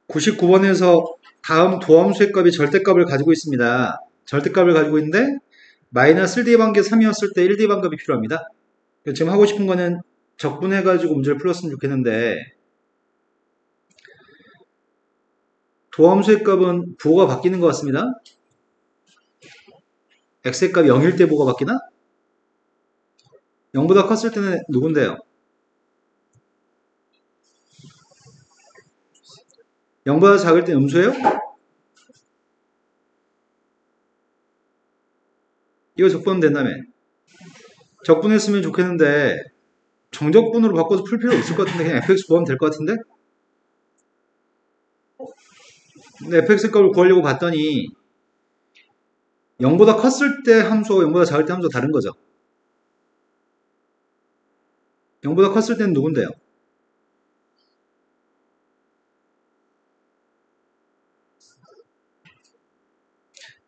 (99번에서) 다음 도함수의 값이 절대값을 가지고 있습니다. 절대값을 가지고 있는데 마이너스 1D 반개 3이었을 때 1D 반값이 필요합니다. 지금 하고 싶은 거는 적분해가지고 문제를 풀었으면 좋겠는데, 도함수의 값은 부호가 바뀌는 것 같습니다. x의 값이 0일 때 부호가 바뀌나? 0보다 컸을 때는 누군데요? 0보다 작을 때 음수예요? 이거 적분하면 된다며. 적분했으면 좋겠는데 정적분으로 바꿔서 풀 필요 없을 것 같은데 그냥 fx 구하면 될 것 같은데? 근데 fx 값을 구하려고 봤더니 0보다 컸을 때 함수와 0보다 작을 때 함수가 다른 거죠. 0보다 컸을 때는 누군데요?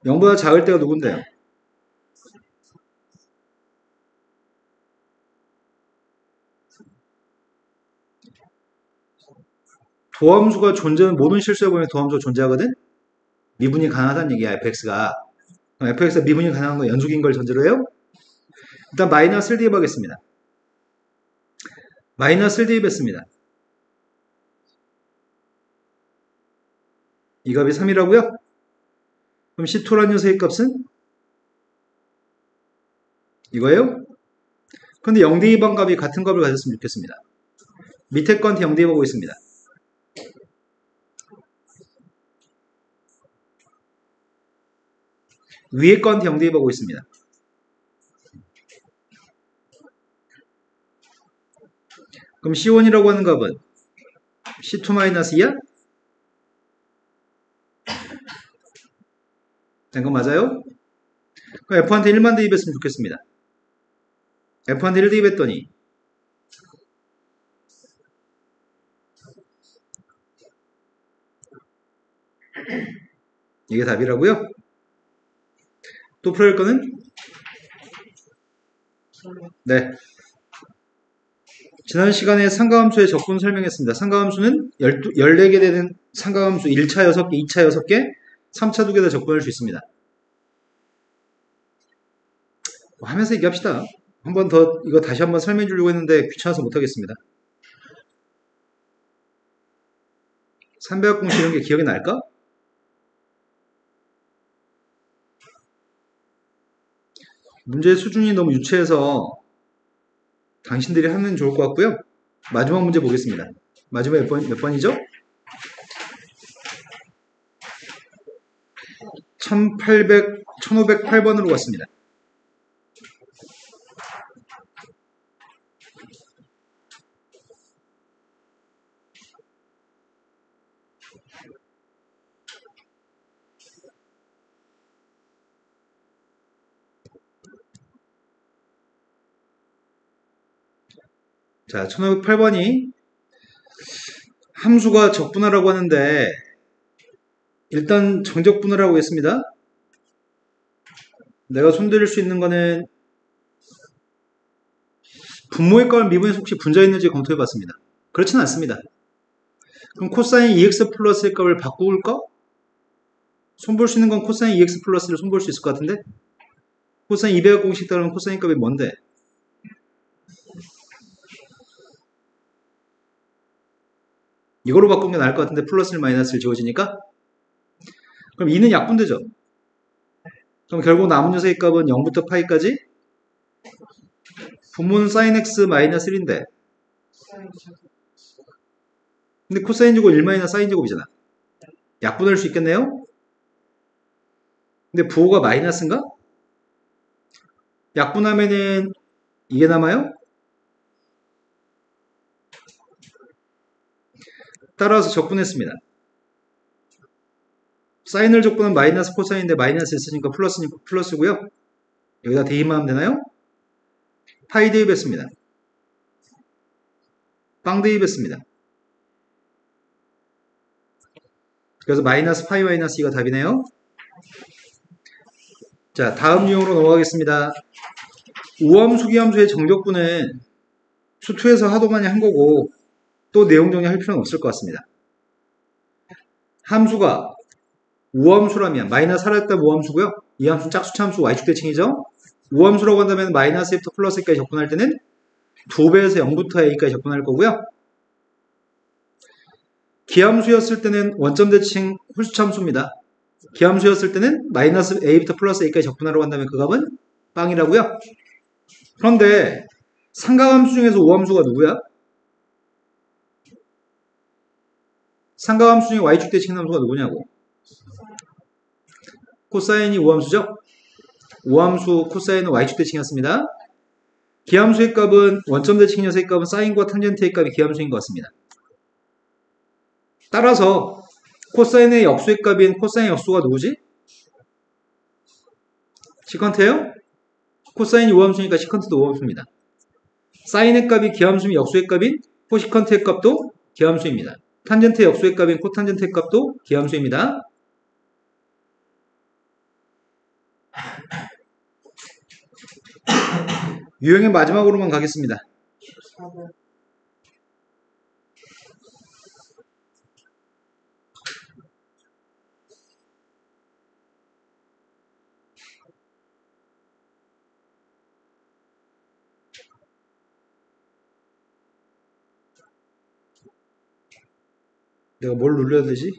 (0보다) 작을 때가 누군데요? 도함수가 존재하는 모든 실수에 보면 도함수가 존재하거든? 미분이 가능하다는 얘기야, fx가. 그럼 fx가 미분이 가능한 건 연속인 걸 전제로 해요? 일단 마이너스 1 대입하겠습니다. 마이너스 1 대입했습니다. 이 값이 3이라고요? 그럼 C2라는 녀석의 값은? 이거예요? 근데 0 대입한 값이 같은 값을 가졌으면 좋겠습니다. 밑에 건한테 0 대입하고 있습니다. 위에 건한테 0 대입하고 있습니다. 그럼 C1이라고 하는 값은 C2-2야? 된 거 맞아요? 그럼 F한테 1만 대입했으면 좋겠습니다. F한테 1 대입했더니 이게 답이라고요? 또 풀어야 할 거는? 네. 지난 시간에 상가함수의 적분 설명했습니다. 상가함수는 14개 되는 상가함수 1차 6개, 2차 6개, 3차 2개 다 적분할 수 있습니다. 하면서 얘기합시다. 한 번 더 이거 다시 한번 설명해 주려고 했는데 귀찮아서 못하겠습니다. 300학 공식 이런 게 기억이 날까? 문제 수준이 너무 유치해서 당신들이 하면 좋을 것 같고요. 마지막 문제 보겠습니다. 마지막 몇 번이죠? 1508번으로 갔습니다. 자, 1508번이 함수가 적분하라고 하는데 일단 정적분을 하고 있습니다. 내가 손들일 수 있는 거는 분모의 값을 미분해서 혹시 분자에 있는지 검토해 봤습니다. 그렇지는 않습니다. 그럼 코사인 2x 플러스의 값을 바꿀까? 손볼 수 있는 건 코사인 2x 플러스를 손볼 수 있을 것 같은데? 코사인 200학 공식 따르면 코사인 값이 뭔데? 이걸로 바꾸는 게 나을 것 같은데 플러스를 마이너스를 지워지니까? 그럼 2는 약분되죠? 그럼 결국 남은 녀석의 값은 0부터 파이까지? 분모는 sin x 마이너스 1인데 근데 코사인 제곱 1 마이너스 사인 제곱이잖아. 약분할 수 있겠네요? 근데 부호가 마이너스인가? 약분하면은 이게 남아요? 따라서 적분했습니다. 사인을 적분은 마이너스 코사인인데 마이너스 있으니까 플러스고요. 여기다 대입하면 되나요? 파이 대입했습니다. 빵 대입했습니다. 그래서 마이너스 파이 마이너스 2가 답이네요. 자, 다음 유형으로 넘어가겠습니다. 우함수 기함수의 정적분은 수투에서 하도 많이 한 거고 또 내용 정리할 필요는 없을 것 같습니다. 함수가 우함수라면 마이너스 4였다 우함수고요. 이 함수는 짝수차 함수 y축 대칭이죠. 우함수라고 한다면 마이너스 1부터 플러스 1까지 접근할 때는 2배에서 0부터 a까지 접근할 거고요. 기함수였을 때는 원점 대칭 홀수차 함수입니다. 기함수였을 때는 마이너스 a부터 플러스 a까지 접근하려고 한다면 그 값은 빵이라고요. 그런데 삼각함수 중에서 우함수가 누구야? 삼각함수 중에 y축 대칭 함수가 누구냐고. 코사인이 우함수죠? 우함수 코사인은 y축 대칭이었습니다. 기함수의 값은 원점 대칭 녀석의 값은 사인과 탄젠트의 값이 기함수인 것 같습니다. 따라서 코사인의 역수의 값인 코사인 역수가 누구지? 시컨트예요? 코사인이 우함수니까 시컨트도 우함수입니다. 사인의 값이 기함수면 역수의 값인 코시컨트의 값도 기함수입니다. 탄젠트의 역수의 값인 코탄젠트의 값도 기함수입니다. 유형의 마지막으로만 가겠습니다. 내가 뭘 눌러야 되지?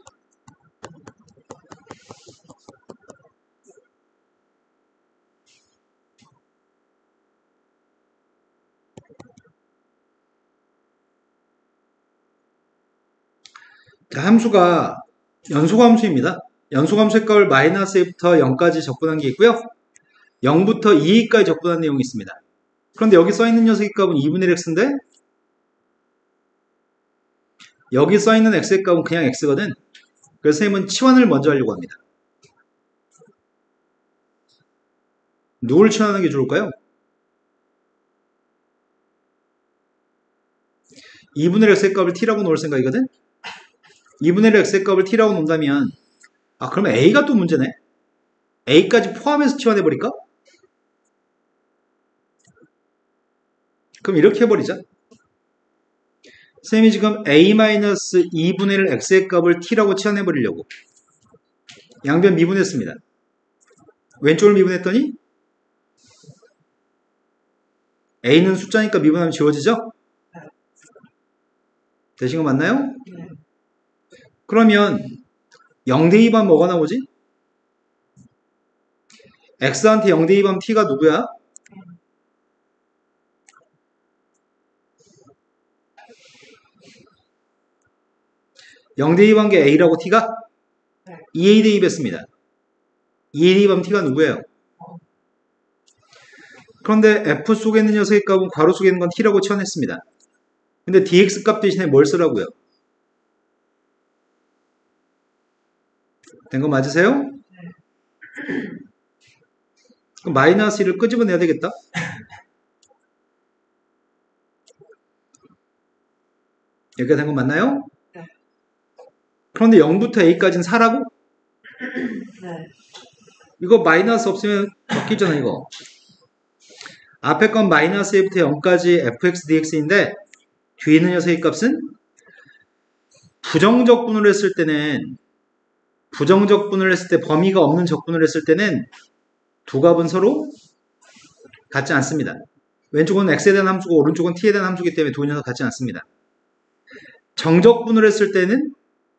자, 함수가 연속함수입니다. 연속함수의 값을 마이너스 1부터 0까지 접근한 게 있고요. 0부터 2까지 접근한 내용이 있습니다. 그런데 여기 써있는 녀석의 값은 2분의 1 x인데 여기 써있는 x의 값은 그냥 x거든. 그래서 선생님은 치환을 먼저 하려고 합니다. 누굴 치환하는 게 좋을까요? 2분의 1 x의 값을 t라고 놓을 생각이거든. 2분의 1 x의 값을 t라고 놓는다면 그러면 a가 또 문제네. a까지 포함해서 치환해버릴까? 그럼 이렇게 해버리자. 선생님이 지금 a-2분의 1 x의 값을 t라고 치환해버리려고 양변 미분했습니다. 왼쪽을 미분했더니 a는 숫자니까 미분하면 지워지죠? 되신 거 맞나요? 그러면 0대2반 뭐가 나오지? x한테 0대2반 t가 누구야? (0 대 2 관계 a라고 t가 2a 대 2 뺐습니다. 2a 대 2 하면 t가 누구예요? 그런데 f 속에 있는 녀석의 값은 괄호 속에 있는 건 t라고 치환했습니다. 근데 dx 값 대신에 뭘 쓰라고요? 된 거 맞으세요? 그럼 마이너스 1을 끄집어내야 되겠다. 여기가 된 거 맞나요? 그런데 0부터 a까지는 4라고? 네. 이거 마이너스 없으면 바뀌잖아 이거. 앞에 건 마이너스 1부터 0까지 fx dx인데 뒤에 있는 녀석의 값은 부정적 분을 했을 때는 범위가 없는 적분을 했을 때는 두 값은 서로 같지 않습니다. 왼쪽은 x에 대한 함수고 오른쪽은 t에 대한 함수이기 때문에 두 녀석 같지 않습니다. 정적분을 했을 때는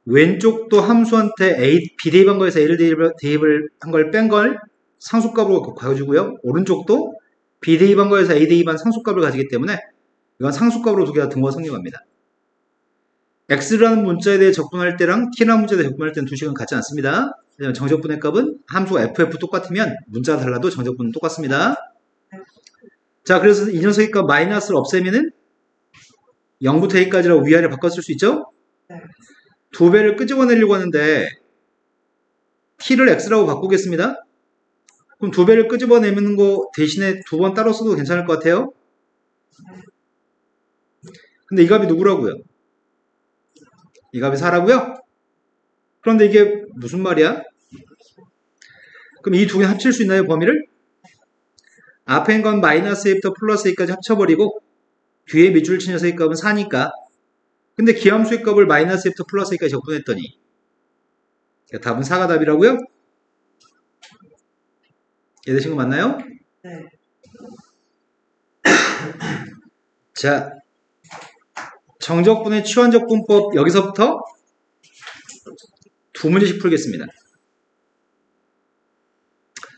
왼쪽도 함수한테 b대입한 거에서 a를 대입을 한 걸 뺀 걸 상수값으로 가져주고요. 오른쪽도 b대입한 거에서 a 대입한 상수값을 가지기 때문에 이건 상수값으로 두 개 다 등호가 성립합니다. x라는 문자에 대해 적분할 때랑 t라는 문자에 대해 적분할 때는 두 식은 같지 않습니다. 왜냐면 정적분의 값은 함수가 ff 똑같으면 문자가 달라도 정적분은 똑같습니다. 자, 그래서 이 녀석의 값 마이너스를 없애면은 0부터 a까지라고 위아래 바꿨을 수 있죠? 두 배를 끄집어내려고 하는데 t를 x라고 바꾸겠습니다. 그럼 두 배를 끄집어내는 거 대신에 두 번 따로 써도 괜찮을 것 같아요. 근데 이 값이 누구라고요? 이 값이 4라고요? 그런데 이게 무슨 말이야? 그럼 이 두 개 합칠 수 있나요, 범위를? 앞에 있는 건 마이너스 a부터 플러스 a까지 합쳐버리고 뒤에 밑줄 친 녀석의 값은 4니까. 근데 기함수의 값을 마이너스 a부터 플러스 a까지 적분했더니 답은 4가 답이라고요? 이해되신 거 맞나요? 네. 자, 정적분의 치환적분법 여기서부터 두 문제씩 풀겠습니다.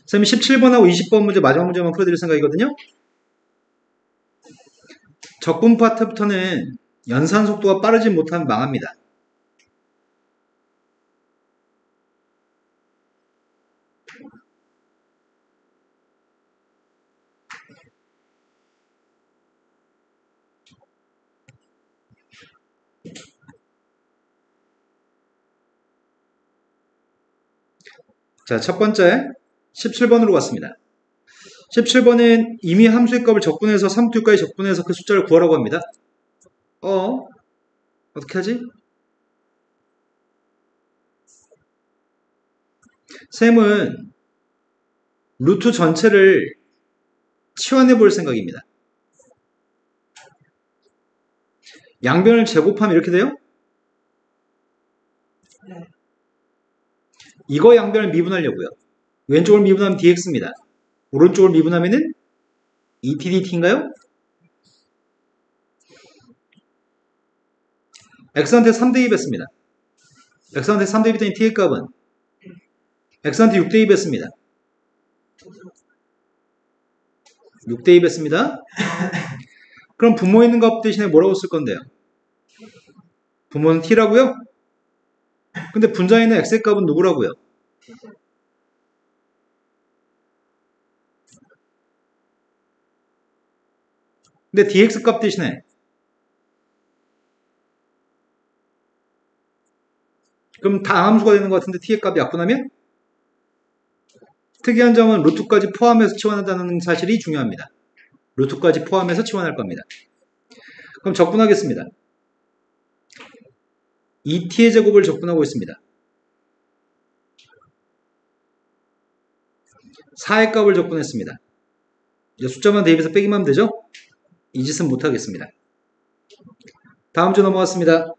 선생님이 17번하고 20번 문제 마지막 문제만 풀어드릴 생각이거든요. 적분 파트부터는 연산 속도가 빠르지 못하면 망합니다. 자, 첫 번째 17번으로 갔습니다. 17번은 이미 함수의 값을 적분해서 3투까지 적분해서 그 숫자를 구하라고 합니다. 어떻게 하지? 쌤은 루트 전체를 치환해 볼 생각입니다. 양변을 제곱하면 이렇게 돼요? 네. 이거 양변을 미분하려고요. 왼쪽을 미분하면 dx입니다. 오른쪽을 미분하면은 etdt인가요? x한테 3대2 뺐습니다. x한테 3대2 뺐더니 t의 값은 x한테 6대2 뺐습니다. 6대2 뺐습니다. 그럼 분모 있는 값 대신에 뭐라고 쓸 건데요? 분모는 t라고요? 근데 분자에 있는 x의 값은 누구라고요? 근데 dx 값 대신에 그럼 다 함수가 되는 것 같은데 t의 값이 약분하면? 특이한 점은 루트까지 포함해서 치환한다는 사실이 중요합니다. 루트까지 포함해서 치환할 겁니다. 그럼 적분하겠습니다. 2t의 제곱을 적분하고 있습니다. 4의 값을 적분했습니다. 이제 숫자만 대입해서 빼기만 하면 되죠? 이 짓은 못하겠습니다. 다음 주 넘어갔습니다.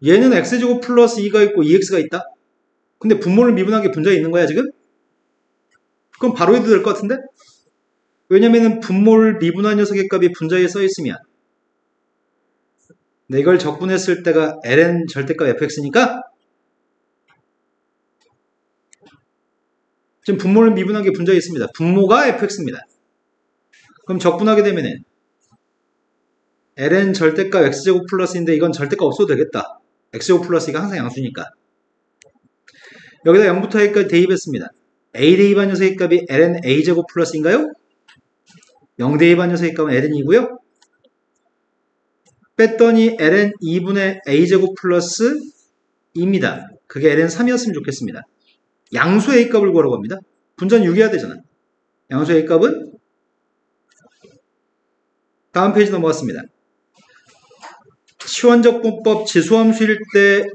얘는 x제곱 플러스 2가 있고 2x가 있다? 근데 분모를 미분한 게 분자에 있는 거야 지금? 그럼 바로 해도 될 것 같은데? 왜냐면은 분모를 미분한 녀석의 값이 분자에 써있으면 이걸 적분했을 때가 ln 절대값 fx니까 지금 분모를 미분한 게 분자에 있습니다. 분모가 fx입니다. 그럼 적분하게 되면은 ln 절대값 x제곱 플러스인데 이건 절대값 없어도 되겠다. x제곱 플러스 이가 항상 양수니까. 여기다 0부터 a까지 대입했습니다. a 대입한 녀석의 값이 ln a제곱 플러스인가요? 0 대입한 녀석의 값은 ln이고요. 뺐더니 ln 2분의 a제곱 플러스 2입니다. 그게 ln 3이었으면 좋겠습니다. 양수의 a 값을 구하라고 합니다. 분자는 6이어야 되잖아. 양수의 a 값은 다음 페이지 넘어갔습니다. 치환적분법 지수함수일 때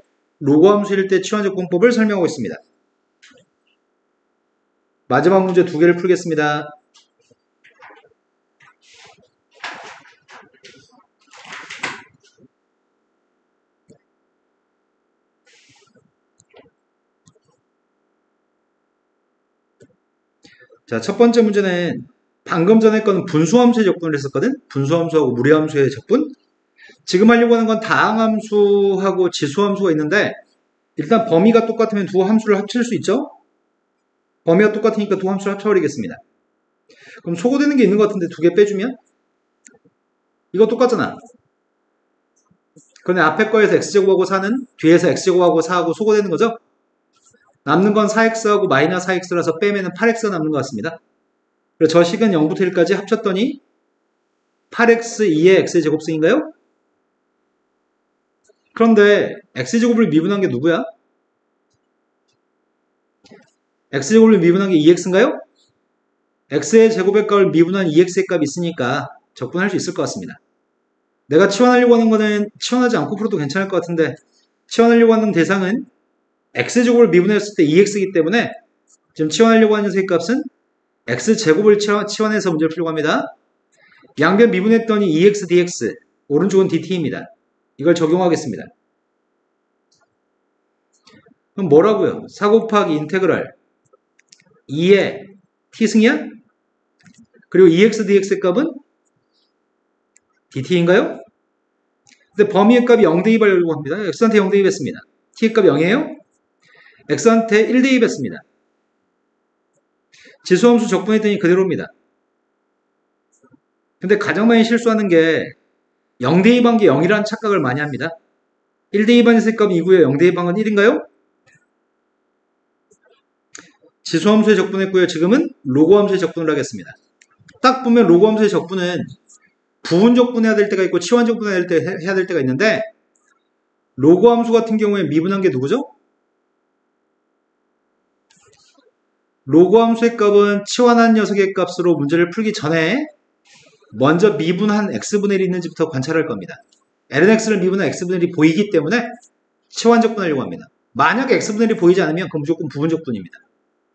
로그함수일 때 치환적분법을 설명하고 있습니다. 마지막 문제 두 개를 풀겠습니다. 자, 첫 번째 문제는 방금 전에 거는 분수함수의 적분을 했었거든? 분수함수하고 무리함수의 적분? 지금 하려고 하는 건 다항함수하고 지수함수가 있는데 일단 범위가 똑같으면 두 함수를 합칠 수 있죠? 범위가 똑같으니까 두 함수를 합쳐버리겠습니다. 그럼 소거되는 게 있는 것 같은데 두 개 빼주면? 이거 똑같잖아. 그런데 앞에 거에서 x제곱하고 4는 뒤에서 x제곱하고 4하고 소거되는 거죠? 남는 건 4x하고 마이너스 4x라서 빼면은 8x가 남는 것 같습니다. 그래서 저 식은 0부터 1까지 합쳤더니 8x 2의 x의 제곱승인가요? 그런데 x제곱을 미분한 게 누구야? x제곱을 미분한 게 2x인가요? x의 제곱의 값을 미분한 2x의 값이 있으니까 적분할 수 있을 것 같습니다. 내가 치환하려고 하는 거는 치환하지 않고 풀어도 괜찮을 것 같은데 치환하려고 하는 대상은 x제곱을 미분했을 때 2x이기 때문에 지금 치환하려고 하는 녀석의 값은 x제곱을 치환해서 문제를 풀려고 합니다. 양변 미분했더니 2x dx, 오른쪽은 dt입니다. 이걸 적용하겠습니다. 그럼 뭐라고요? 4 곱하기 인테그랄 2의 t승이야? 그리고 2x dx의 값은 dt인가요? 근데 범위의 값이 0 대입하려고 합니다. x한테 0 대입했습니다. t의 값이 0이에요? x한테 1 대입했습니다. 지수함수 적분했더니 그대로입니다. 근데 가장 많이 실수하는 게 0 대입한 게 0이라는 착각을 많이 합니다. 1 대입한 녀석의 값이 2고요. 0 대입한 건 1인가요? 지수함수에 적분했고요. 지금은 로그함수에 적분을 하겠습니다. 딱 보면 로그함수의 적분은 부분 적분해야 될 때가 있고 치환 적분해야 될 때가 있는데 로그함수 같은 경우에 미분한 게 누구죠? 로그함수의 값은 치환한 녀석의 값으로 문제를 풀기 전에 먼저 미분한 x분의 1이 있는지부터 관찰할 겁니다. lnx를 미분한 x분의 1이 보이기 때문에 치환 적분하려고 합니다. 만약에 x분의 1이 보이지 않으면 그럼 무조건 부분 적분입니다.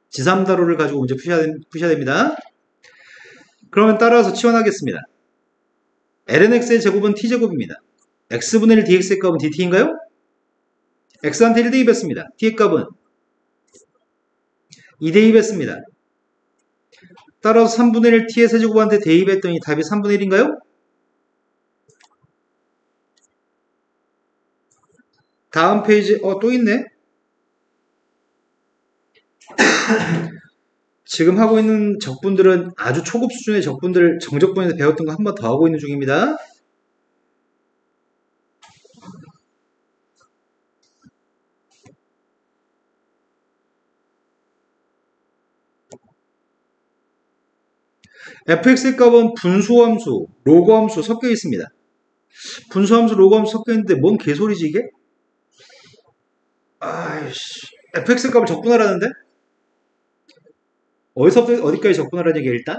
지삼다로를 가지고 문제 푸셔야 됩니다. 그러면 따라서 치환하겠습니다. lnx의 제곱은 t제곱입니다. x분의 1 dx의 값은 dt인가요? x한테 1 대입했습니다. t의 값은 2 대입했습니다. 따라서 3분의 1 t의 세제곱한테 대입했더니 답이 3분의 1인가요? 다음 페이지 또 있네. 지금 하고 있는 적분들은 아주 초급 수준의 적분들 정적분에서 배웠던 거 한 번 더 하고 있는 중입니다. fx의 값은 분수함수, 로그함수 섞여 있습니다. 분수함수, 로그함수 섞여 있는데 뭔 개소리지 이게? 아이씨, fx의 값을 적분하라는데? 어디서부터 어디까지 적분하라는 얘기야 일단?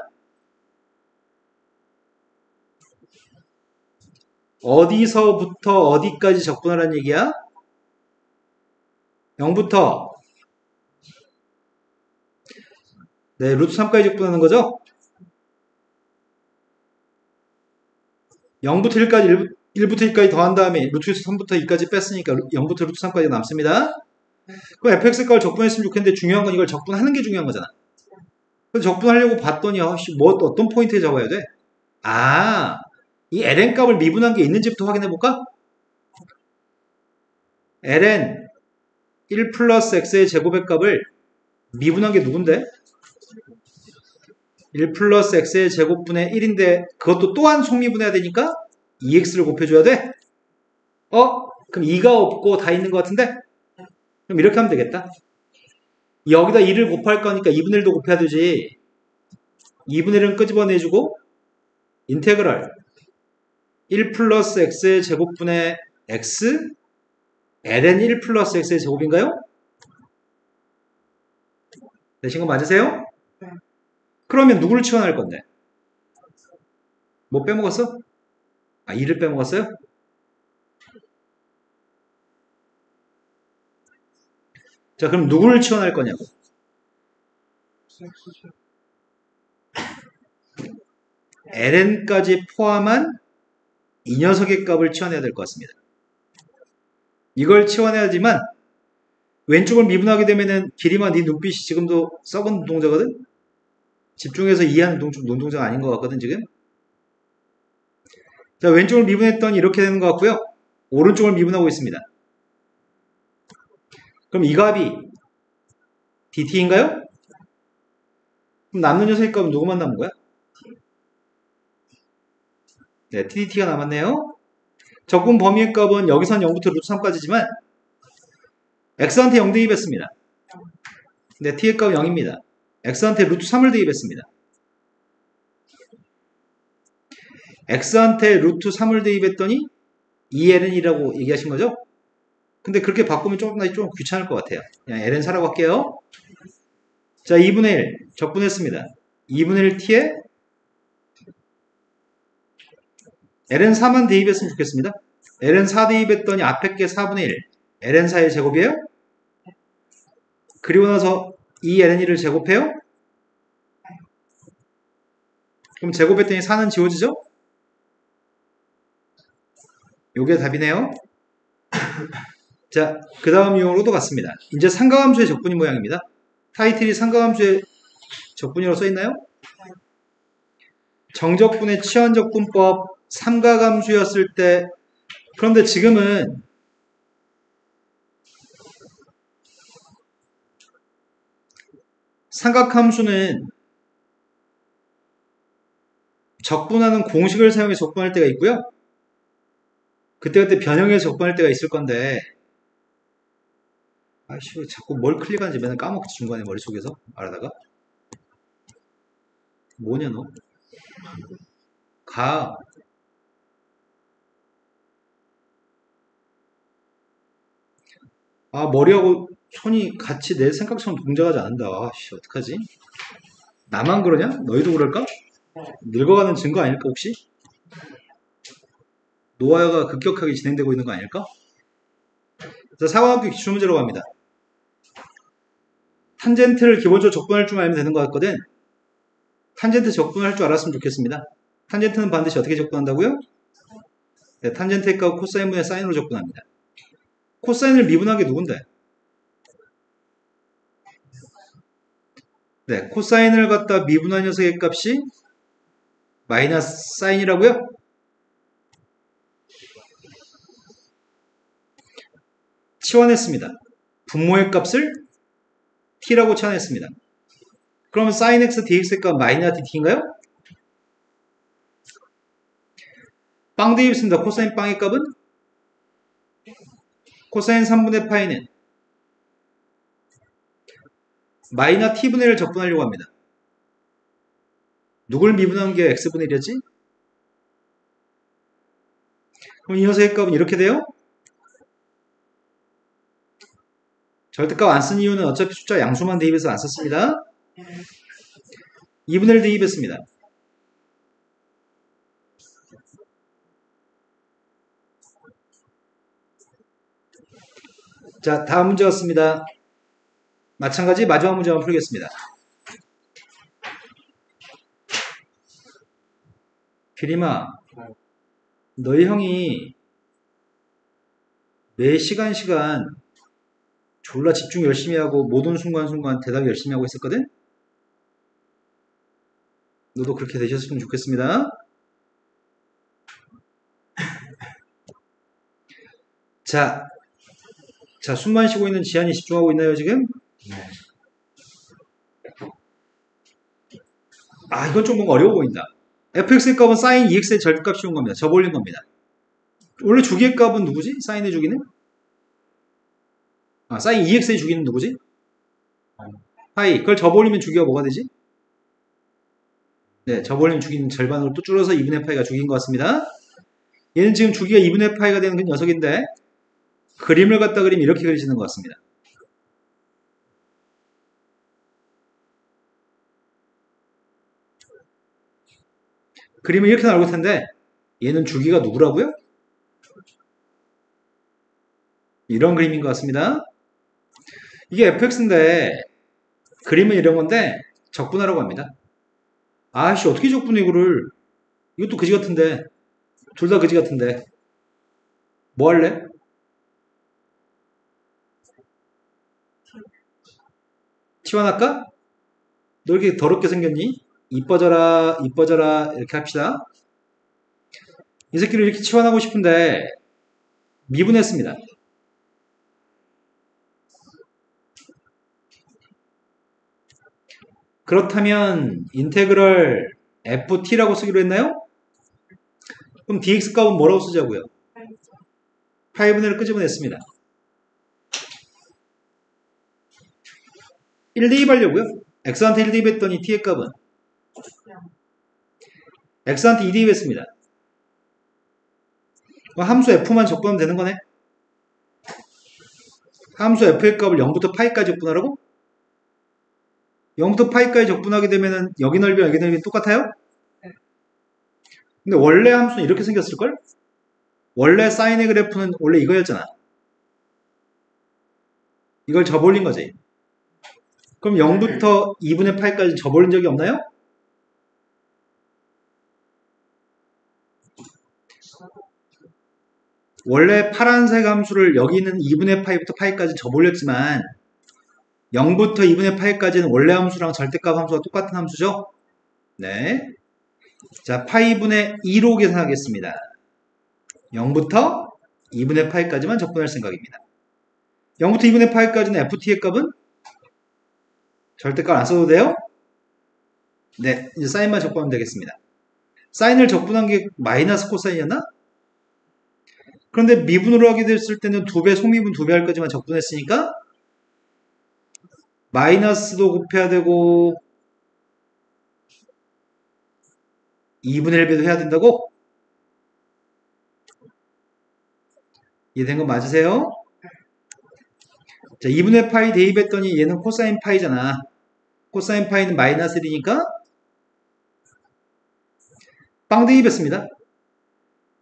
어디서부터 어디까지 적분하라는 얘기야? 0부터 네, 루트 3까지 적분하는 거죠? 0부터 1까지 1부터 2까지 더한 다음에 루트에서 3부터 2까지 뺐으니까 0부터 루트 3까지 남습니다. 그럼 fx의 값을 적분했으면 좋겠는데 중요한 건 이걸 적분하는 게 중요한 거잖아. 그래서 적분하려고 봤더니 어떤 포인트에 적어야 돼? 이 ln 값을 미분한 게 있는지부터 확인해 볼까? ln 1 플러스 x의 제곱의 값을 미분한 게 누군데? 1 플러스 x의 제곱분의 1인데 그것도 또한 속미분해야 되니까 2x를 곱해줘야 돼? 그럼 2가 없고 다 있는 것 같은데? 그럼 이렇게 하면 되겠다. 여기다 2를 곱할 거니까 2분의 1도 곱해야 되지. 2분의 1은 끄집어내주고 인테그랄 1 플러스 x의 제곱분의 x ln 1 플러스 x의 제곱인가요? 되신 거 맞으세요? 네. 그러면 누구를 치환할 건데? 뭐 빼먹었어? 2를 빼먹었어요? 자, 그럼 누구를 치환할 거냐고? ln까지 포함한 이 녀석의 값을 치환해야 될 것 같습니다. 이걸 치환해야지만 왼쪽을 미분하게 되면은 길이만 네 눈빛이 지금도 썩은 눈동자거든? 집중해서 이해하는 눈동자가 아닌 것 같거든 지금? 자, 왼쪽을 미분했더니 이렇게 되는 것 같고요. 오른쪽을 미분하고 있습니다. 그럼 이 값이 dt인가요? 그럼 남는 녀석의 값은 누구만 남은 거야? 네, tdt가 남았네요. 적분 범위의 값은 여기선 0부터 루트 3까지지만 x한테 0 대입했습니다. 네, t의 값은 0입니다. x한테 루트 3을 대입했습니다. x한테 루트 3을 대입했더니 2ln이라고 얘기하신 거죠? 근데 그렇게 바꾸면 좀 귀찮을 것 같아요. 그냥 ln 사라고 할게요. 자, 2분의 1 적분했습니다. 2분의 1 t에 ln 4만 대입했으면 좋겠습니다. ln 4 대입했더니 앞에 게 4분의 1. ln 4의 제곱이에요? 그리고 나서 이 ln 1을 제곱해요? 그럼 제곱했더니 4는 지워지죠? 요게 답이네요. 자, 그 다음 유형으로도 같습니다. 이제 삼가함수의 적분인 모양입니다. 타이틀이 삼가함수의 적분이라고 써있나요? 정적분의 치환적분법 삼가함수였을 때, 그런데 지금은 삼각함수는 적분하는 공식을 사용해서 적분할 때가 있고요. 그때 변형해서 적분할 때가 있을 건데, 아이씨, 자꾸 뭘 클릭하는지 맨날 까먹지, 중간에 머릿속에서 말하다가. 뭐냐, 너? 가. 아, 머리하고 손이 같이 내 생각처럼 동작하지 않는다. 아씨, 어떡하지? 나만 그러냐? 너희도 그럴까? 늙어가는 증거 아닐까, 혹시? 노화가 급격하게 진행되고 있는 거 아닐까? 자, 사관학교 기출문제로 갑니다. 탄젠트를 기본적으로 적분할 줄만 알면 되는 것 같거든. 탄젠트 적분할 줄 알았으면 좋겠습니다. 탄젠트는 반드시 어떻게 적분한다고요? 네, 탄젠트의 값 코사인분의 사인으로 적분합니다. 코사인을 미분한 게 누군데? 네, 코사인을 갖다 미분한 녀석의 값이 마이너스 사인이라고요? 치환했습니다. 분모의 값을 t라고 치환했습니다. 그러면 sin x dx의 값 마이너스 dt인가요? 빵 대입했습니다. 코사인 빵의 값은? 코사인 3분의 파이는 마이너스 t분의 1을 적분하려고 합니다. 누굴 미분한 게 x분의 1이었지? 그럼 이 녀석의 값은 이렇게 돼요? 절대값 안 쓴 이유는 어차피 숫자 양수만 대입해서 안 썼습니다. 2분의 1 대입했습니다. 자, 다음 문제 왔습니다. 마찬가지 마지막 문제만 풀겠습니다. 기림아, 너희 형이 매 시간 졸라 집중 열심히 하고 모든 순간순간 대답 열심히 하고 있었거든? 너도 그렇게 되셨으면 좋겠습니다. 자, 숨만 쉬고 있는 지한이 집중하고 있나요, 지금? 네. 아, 이건 좀 뭔가 어려워 보인다. fx의 값은 sin 2x의 절대값 씌운 겁니다. 접올린 겁니다. 원래 주기의 값은 누구지? 사인의 주기는? 아, sin 2x의 주기는 누구지? 파이. 그걸 접올리면 주기가 뭐가 되지? 네, 접올리면 주기는 절반으로 또 줄어서 2분의 파이가 주기인 것 같습니다. 얘는 지금 주기가 2분의 파이가 되는 그 녀석인데 그림을 갖다 그리면 이렇게 그려지는 것 같습니다. 그림은 이렇게 나올 텐데 얘는 주기가 누구라고요? 이런 그림인 것 같습니다. 이게 fx인데 그림은 이런 건데 적분하라고 합니다. 아씨, 어떻게 적분해 이거를? 이것도 그지 같은데, 둘 다 그지 같은데 뭐 할래? 치환할까? 너 이렇게 더럽게 생겼니? 이뻐져라 이렇게 합시다. 이 새끼를 이렇게 치환하고 싶은데 미분했습니다. 그렇다면 인테그럴 ft라고 쓰기로 했나요? 그럼 dx 값은 뭐라고 쓰자고요? 8분의 1을 끄집어냈습니다. 1 대입하려고요? x한테 1 대입했더니 t의 값은 x한테 2 대입했습니다. 함수 f만 적분하면 되는 거네. 함수 f의 값을 0부터 파이까지 적분하라고? 0부터 파이까지 적분하게 되면 여기 넓이랑 여기 넓이는 똑같아요? 근데 원래 함수는 이렇게 생겼을걸? 원래 사인의 그래프는 원래 이거였잖아. 이걸 접올린 거지. 그럼 0부터 2분의 파이까지 접올린 적이 없나요? 원래 파란색 함수를 여기 있는 2분의 파이부터 파이까지 접올렸지만 0부터 2분의 파이까지는 원래 함수랑 절대값 함수가 똑같은 함수죠? 네. 자, 파이분의 2로 계산하겠습니다. 0부터 2분의 파이까지만 적분할 생각입니다. 0부터 2분의 파이까지는 ft의 값은 절대값 안 써도 돼요? 네, 이제 사인만 적분하면 되겠습니다. 사인을 적분한 게 마이너스 코사인이었나? 그런데 미분으로 하게 됐을 때는 2배, 소미분 2배 할 거지만 적분했으니까 마이너스도 곱해야 되고 2분의 1배도 해야 된다고? 이해된 거 맞으세요? 자, 2분의 파이 대입했더니 얘는 코사인 파이잖아. 코사인 파이는 마이너스 1이니까 빵 대입했습니다.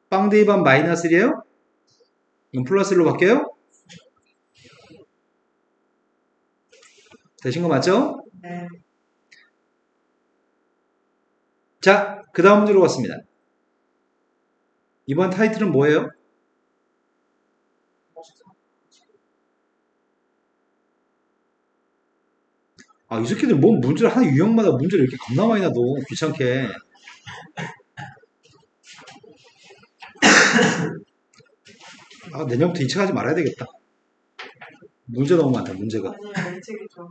빵 대입하면 마이너스 1이에요? 그럼 플러스 1로 바뀌어요? 되신 거 맞죠? 네. 자, 그 다음 문제로 갔습니다. 이번 타이틀은 뭐예요? 아, 이 새끼들 뭔 문제를 하는 유형마다 문제를 이렇게 겁나 많이 놔둬. 귀찮게. 아, 내년부터 이 책 하지 말아야 되겠다. 문제 너무 많다, 문제가. 아니요, 이 책이 좀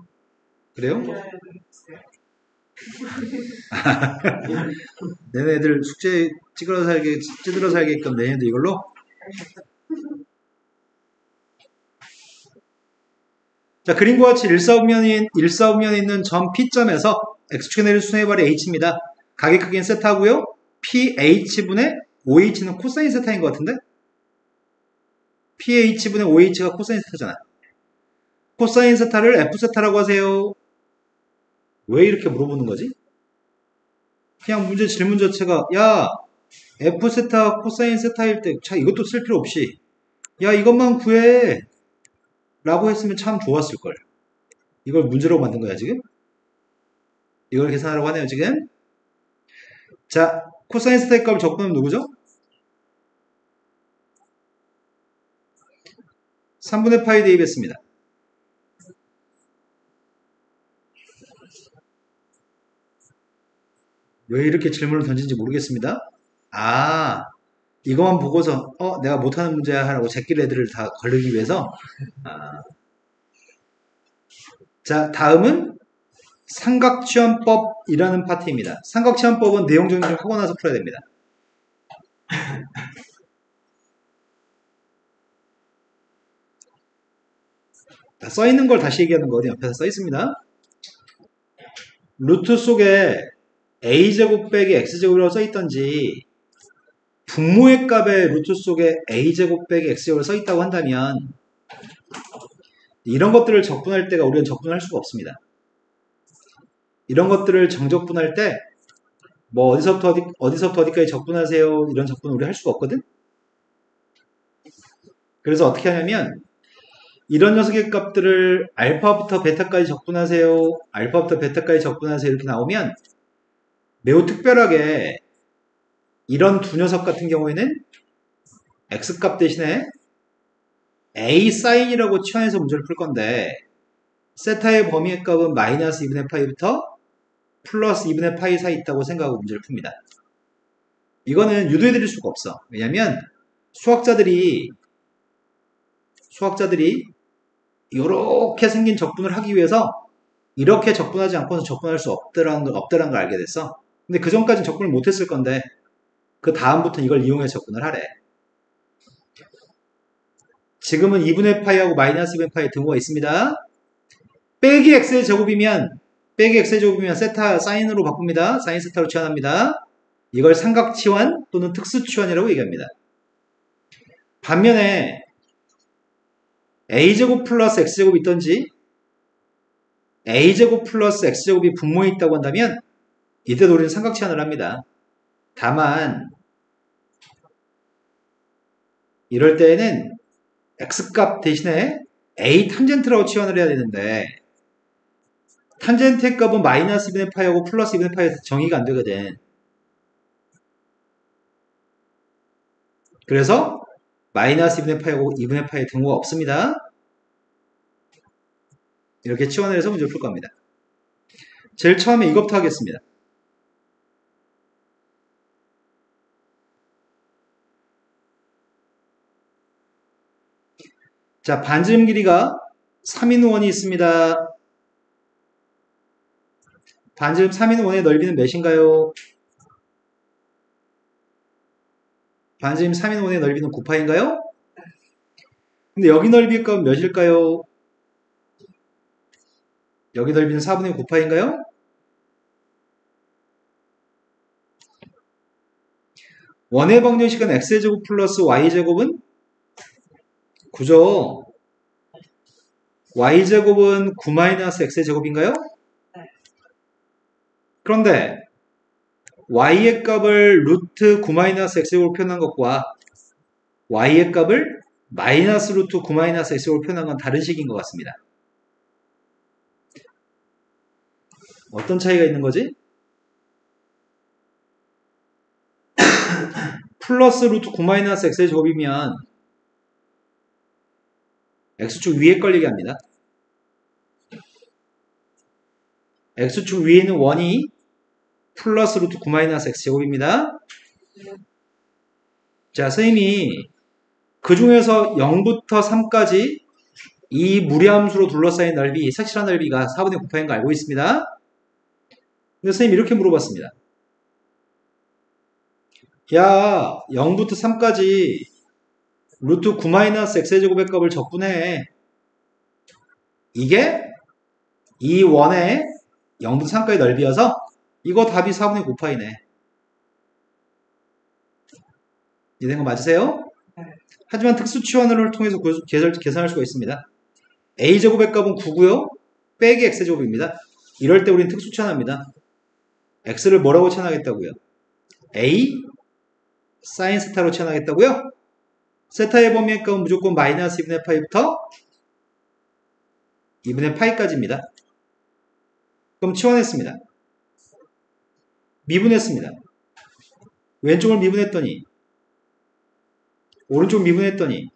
그래요? 알려야 내네들 숙제 찌들어 살게끔 내년도 이걸로? 자, 그림과 같이 일사분면에 있는 점 P점에서 X축에 내린 수선의 H입니다. 가격 크기는 세타고요. PH분의 OH는 코사인 세타인 것 같은데? PH분의 OH가 코사인 세타잖아. 코사인 세타를 F세타라고 하세요. 왜 이렇게 물어보는 거지? 그냥 문제 질문 자체가 야 F세타 코사인 세타일 때 자 이것도 쓸 필요 없이 야 이것만 구해 라고 했으면 참 좋았을걸. 이걸 문제로 만든 거야 지금? 이걸 계산하라고 하네요 지금. 자, 코사인 세타의 값을 적분하면 누구죠? 3분의 파이 대입했습니다. 왜 이렇게 질문을 던진지 모르겠습니다. 아, 이것만 보고서 내가 못하는 문제야 하라고 제끼리 애들을 다 걸르기 위해서. 자, 다음은 삼각취환법이라는 파트입니다. 삼각취환법은 내용 정리 좀 하고 나서 풀어야 됩니다. 써있는 걸 다시 얘기하는 거 어디 옆에서 써있습니다. 루트 속에 a제곱 빼기 x제곱이라고 써있던지 분모의 값에 루트 속에 a제곱 빼기 x제곱을 써있다고 한다면 이런 것들을 적분할 때가 우리는 적분할 수가 없습니다. 이런 것들을 정적분할 때 뭐 어디서부터 어디까지 적분하세요 이런 적분을 우리 할 수가 없거든. 그래서 어떻게 하냐면 이런 녀석의 값들을 알파부터 베타까지 적분하세요 알파부터 베타까지 적분하세요 이렇게 나오면 매우 특별하게 이런 두 녀석 같은 경우에는 x값 대신에 a 사인이라고 취한해서 문제를 풀 건데 세타의 범위의 값은 마이너스 2분의 파이부터 플러스 2분의 파이 사이 있다고 생각하고 문제를 풉니다. 이거는 유도해 드릴 수가 없어. 왜냐면 수학자들이 이렇게 생긴 적분을 하기 위해서 이렇게 적분하지 않고는 적분할 수 없다라는 걸 알게 됐어. 근데 그 전까지는 적분을 못했을 건데 그 다음부터는 이걸 이용해서 적분을 하래. 지금은 2분의 파이하고 마이너스 2분의 파이 등호가 있습니다. 빼기 x의 제곱이면 세타 사인으로 바꿉니다. 사인 세타로 치환합니다. 이걸 삼각치환 또는 특수치환이라고 얘기합니다. 반면에 a제곱 플러스 x제곱이 있던지 a제곱 플러스 x제곱이 분모에 있다고 한다면 이때도 우리는 삼각치환을 합니다. 다만 이럴 때에는 x값 대신에 a 탄젠트라고 치환을 해야 되는데 탄젠트의 값은 마이너스 2분의 파이하고 플러스 2분의 파이에서 정의가 안 되거든. 그래서 마이너스 2분의 파이하고 2분의 파이의 등호가 없습니다. 이렇게 치환을 해서 문제를 풀 겁니다. 제일 처음에 이것부터 하겠습니다. 자, 반지름 길이가 3인 원이 있습니다. 반지름 3인 원의 넓이는 몇인가요? 반지름 3인 원의 넓이는 9파인가요? 근데 여기 넓이의 값은 몇일까요? 여기 넓이는 4분의 9파인가요? 원의 방정식은 x제곱 플러스 y제곱은 9죠. y제곱은 9-x제곱인가요? 그런데 y의 값을 루트 9-x제곱으로 표현한 것과 y의 값을 마이너스 루트 9-x제곱으로 표현한 건 다른 식인 것 같습니다. 어떤 차이가 있는 거지? 플러스 루트 9-x의 제곱이면 x축 위에 걸 얘기합니다. x축 위에 있는 원이 플러스 루트 9-x제곱입니다. 자, 선생님이 그 중에서 0부터 3까지 이 무리함수로 둘러싸인 넓이, 색칠한 넓이가 4분의 9파인 거 알고 있습니다. 근데 선생님이 이렇게 물어봤습니다. 야, 0부터 3까지 루트 9-x의 제곱의 값을 적분해. 이게 이 원의 0부터 3까지 넓이여서 이거 답이 4분의 9파이네. 이해된 거 맞으세요? 하지만 특수 치환을 통해서 계산할 수가 있습니다. a제곱의 값은 9고요. 빼기 x제곱입니다. 이럴 때 우리는 특수 치환합니다. x를 뭐라고 치환하겠다고요? a 사인 세타로 치환하겠다고요? 세타의 범위의 값은 무조건 마이너스 2분의 파이부터 2분의 파이까지입니다. 그럼 치환했습니다. 미분했습니다. 왼쪽을 미분했더니 오른쪽 미분했더니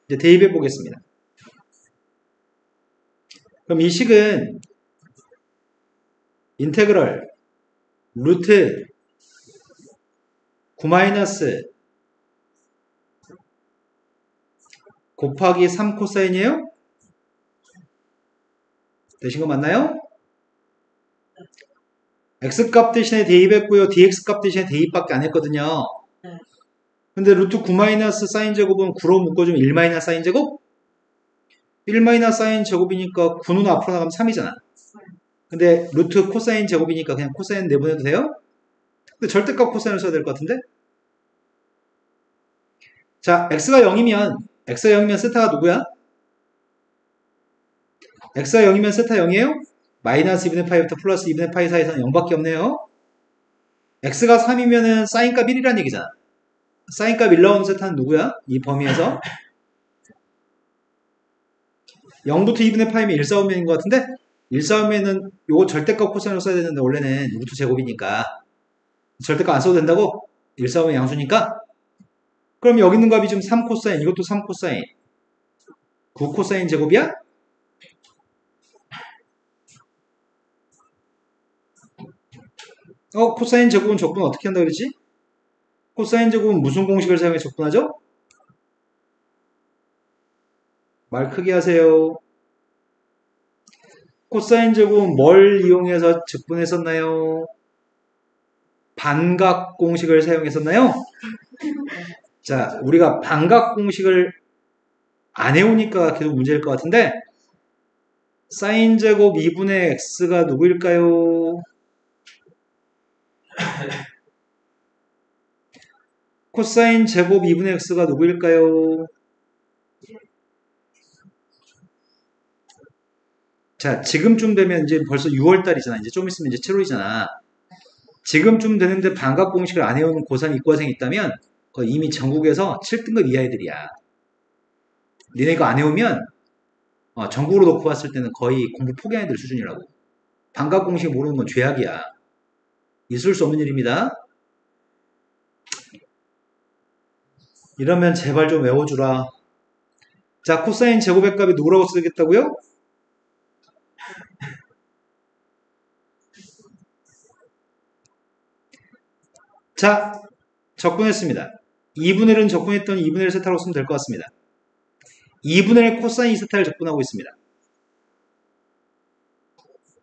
이제 대입해 보겠습니다. 그럼 이 식은 인테그럴 루트 9 곱하기 3 코사인이에요? 되신 거 맞나요? x값 대신에 대입했고요. dx값 대신에 대입밖에 안 했거든요. 근데 루트 9 사인 제곱은 9로 묶어주면 1 사인 제곱? 1 사인 제곱이니까 9는 앞으로 나가면 3이잖아. 근데 루트 코사인 제곱이니까 그냥 코사인 내보내도 돼요? 근데 절대값 코사인을 써야 될 것 같은데? 자, x가 0이면 세타가 누구야? x가 0이면 세타 0이에요? 마이너스 2분의 파이부터 플러스 2분의 파이 사이에서는 0밖에 없네요. x가 3이면은 사인값 1이란 얘기잖아. 사인값 1 나오는 세타는 누구야? 이 범위에서 0부터 2분의 파이면 1 싸움면인 것 같은데 1 싸움면은 요거 절대값 코사인으로 써야 되는데 원래는 루트 제곱이니까 절대값 안 써도 된다고? 1 싸움면 양수니까 그럼 여기 있는 값이 지금 3 코사인 이것도 3 코사인 9 코사인 제곱이야? 코사인 제곱은 적분 어떻게 한다 그러지? 코사인 제곱은 무슨 공식을 사용해 적분하죠? 말 크게 하세요. 코사인 제곱은 뭘 이용해서 적분했었나요? 반각 공식을 사용했었나요? 자, 우리가 반각 공식을 안 해오니까 계속 문제일 것 같은데 사인 제곱 2분의 x가 누구일까요? 코사인 제곱 2분의 x가 누구일까요? 자, 지금쯤 되면 이제 벌써 6월달이잖아. 이제 좀 있으면 이제 7월이잖아. 지금쯤 되는데 반각 공식을 안 해오는 고3 이과생이 있다면 이미 전국에서 7등급 이하 애들이야. 니네 이거 안 해오면 전국으로 놓고 봤을 때는 거의 공부 포기한 애들 수준이라고. 반각 공식 모르는 건 죄악이야. 있을 수 없는 일입니다. 이러면 제발 좀 외워주라. 자, 코사인 제곱의 값이 누구라고 쓰겠다고요? 자, 적분했습니다. 2분의 1은 적분했더니 2분의 1 세타라고 쓰면 될 것 같습니다. 2분의 1 코사인 세타를 적분하고 있습니다.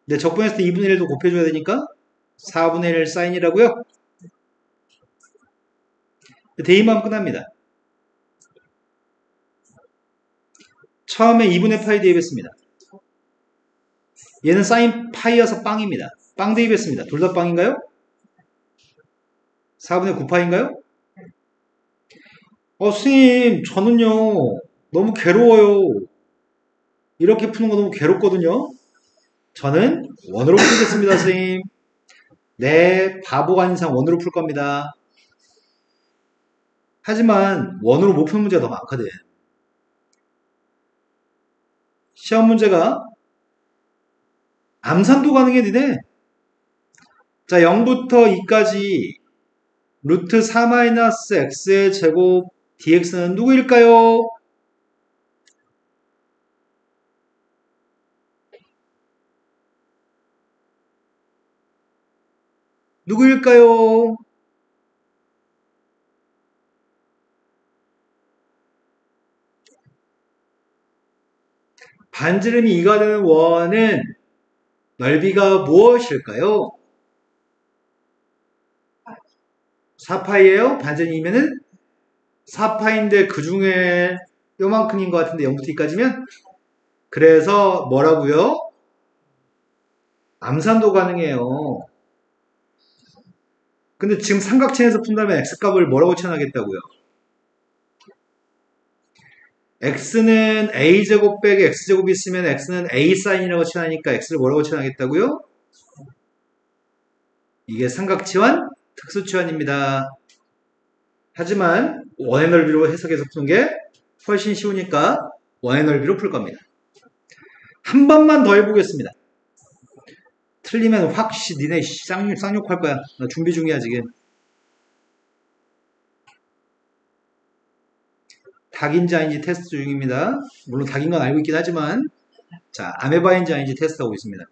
근데 적분했을 때 2분의 1도 곱해줘야 되니까 4분의 1 사인이라고요? 대입하면 끝납니다. 처음에 2분의 파이 대입했습니다. 얘는 사인 파이여서 빵입니다. 빵 대입했습니다. 둘 다 빵인가요? 4분의 9파인가요? 선생님, 저는요, 너무 괴로워요. 이렇게 푸는 거 너무 괴롭거든요. 저는 원으로 풀겠습니다, 선생님. 네, 바보가 아닌 이상 원으로 풀 겁니다. 하지만 원으로 못 푸는 문제가 더 많거든. 시험 문제가 암산도 가능해, 니네. 자, 0부터 2까지 루트 4-x의 제곱 dx는 누구일까요? 누구일까요? 반지름이 2가 되는 원은 넓이가 무엇일까요? 4파이예요? 반지름이면은 4파인데 그 중에 요만큼인 것 같은데 0부터 2까지면? 그래서 뭐라고요? 암산도 가능해요. 근데 지금 삼각체에서 푼다면 x값을 뭐라고 치환하겠다고요? x는 a제곱 빼기 x제곱이 있으면 x는 a사인이라고 치환하니까 x를 뭐라고 치환하겠다고요? 이게 삼각치환, 특수치환입니다. 하지만 원의 넓이로 해석해서 푸는 게 훨씬 쉬우니까 원의 넓이로 풀 겁니다. 한 번만 더 해보겠습니다. 틀리면 확 니네 쌍욕할 거야. 나 준비 중이야 지금. 닭인지 아닌지 테스트 중입니다. 물론 닭인 건 알고 있긴 하지만 자, 아메바인지 아닌지 테스트하고 있습니다.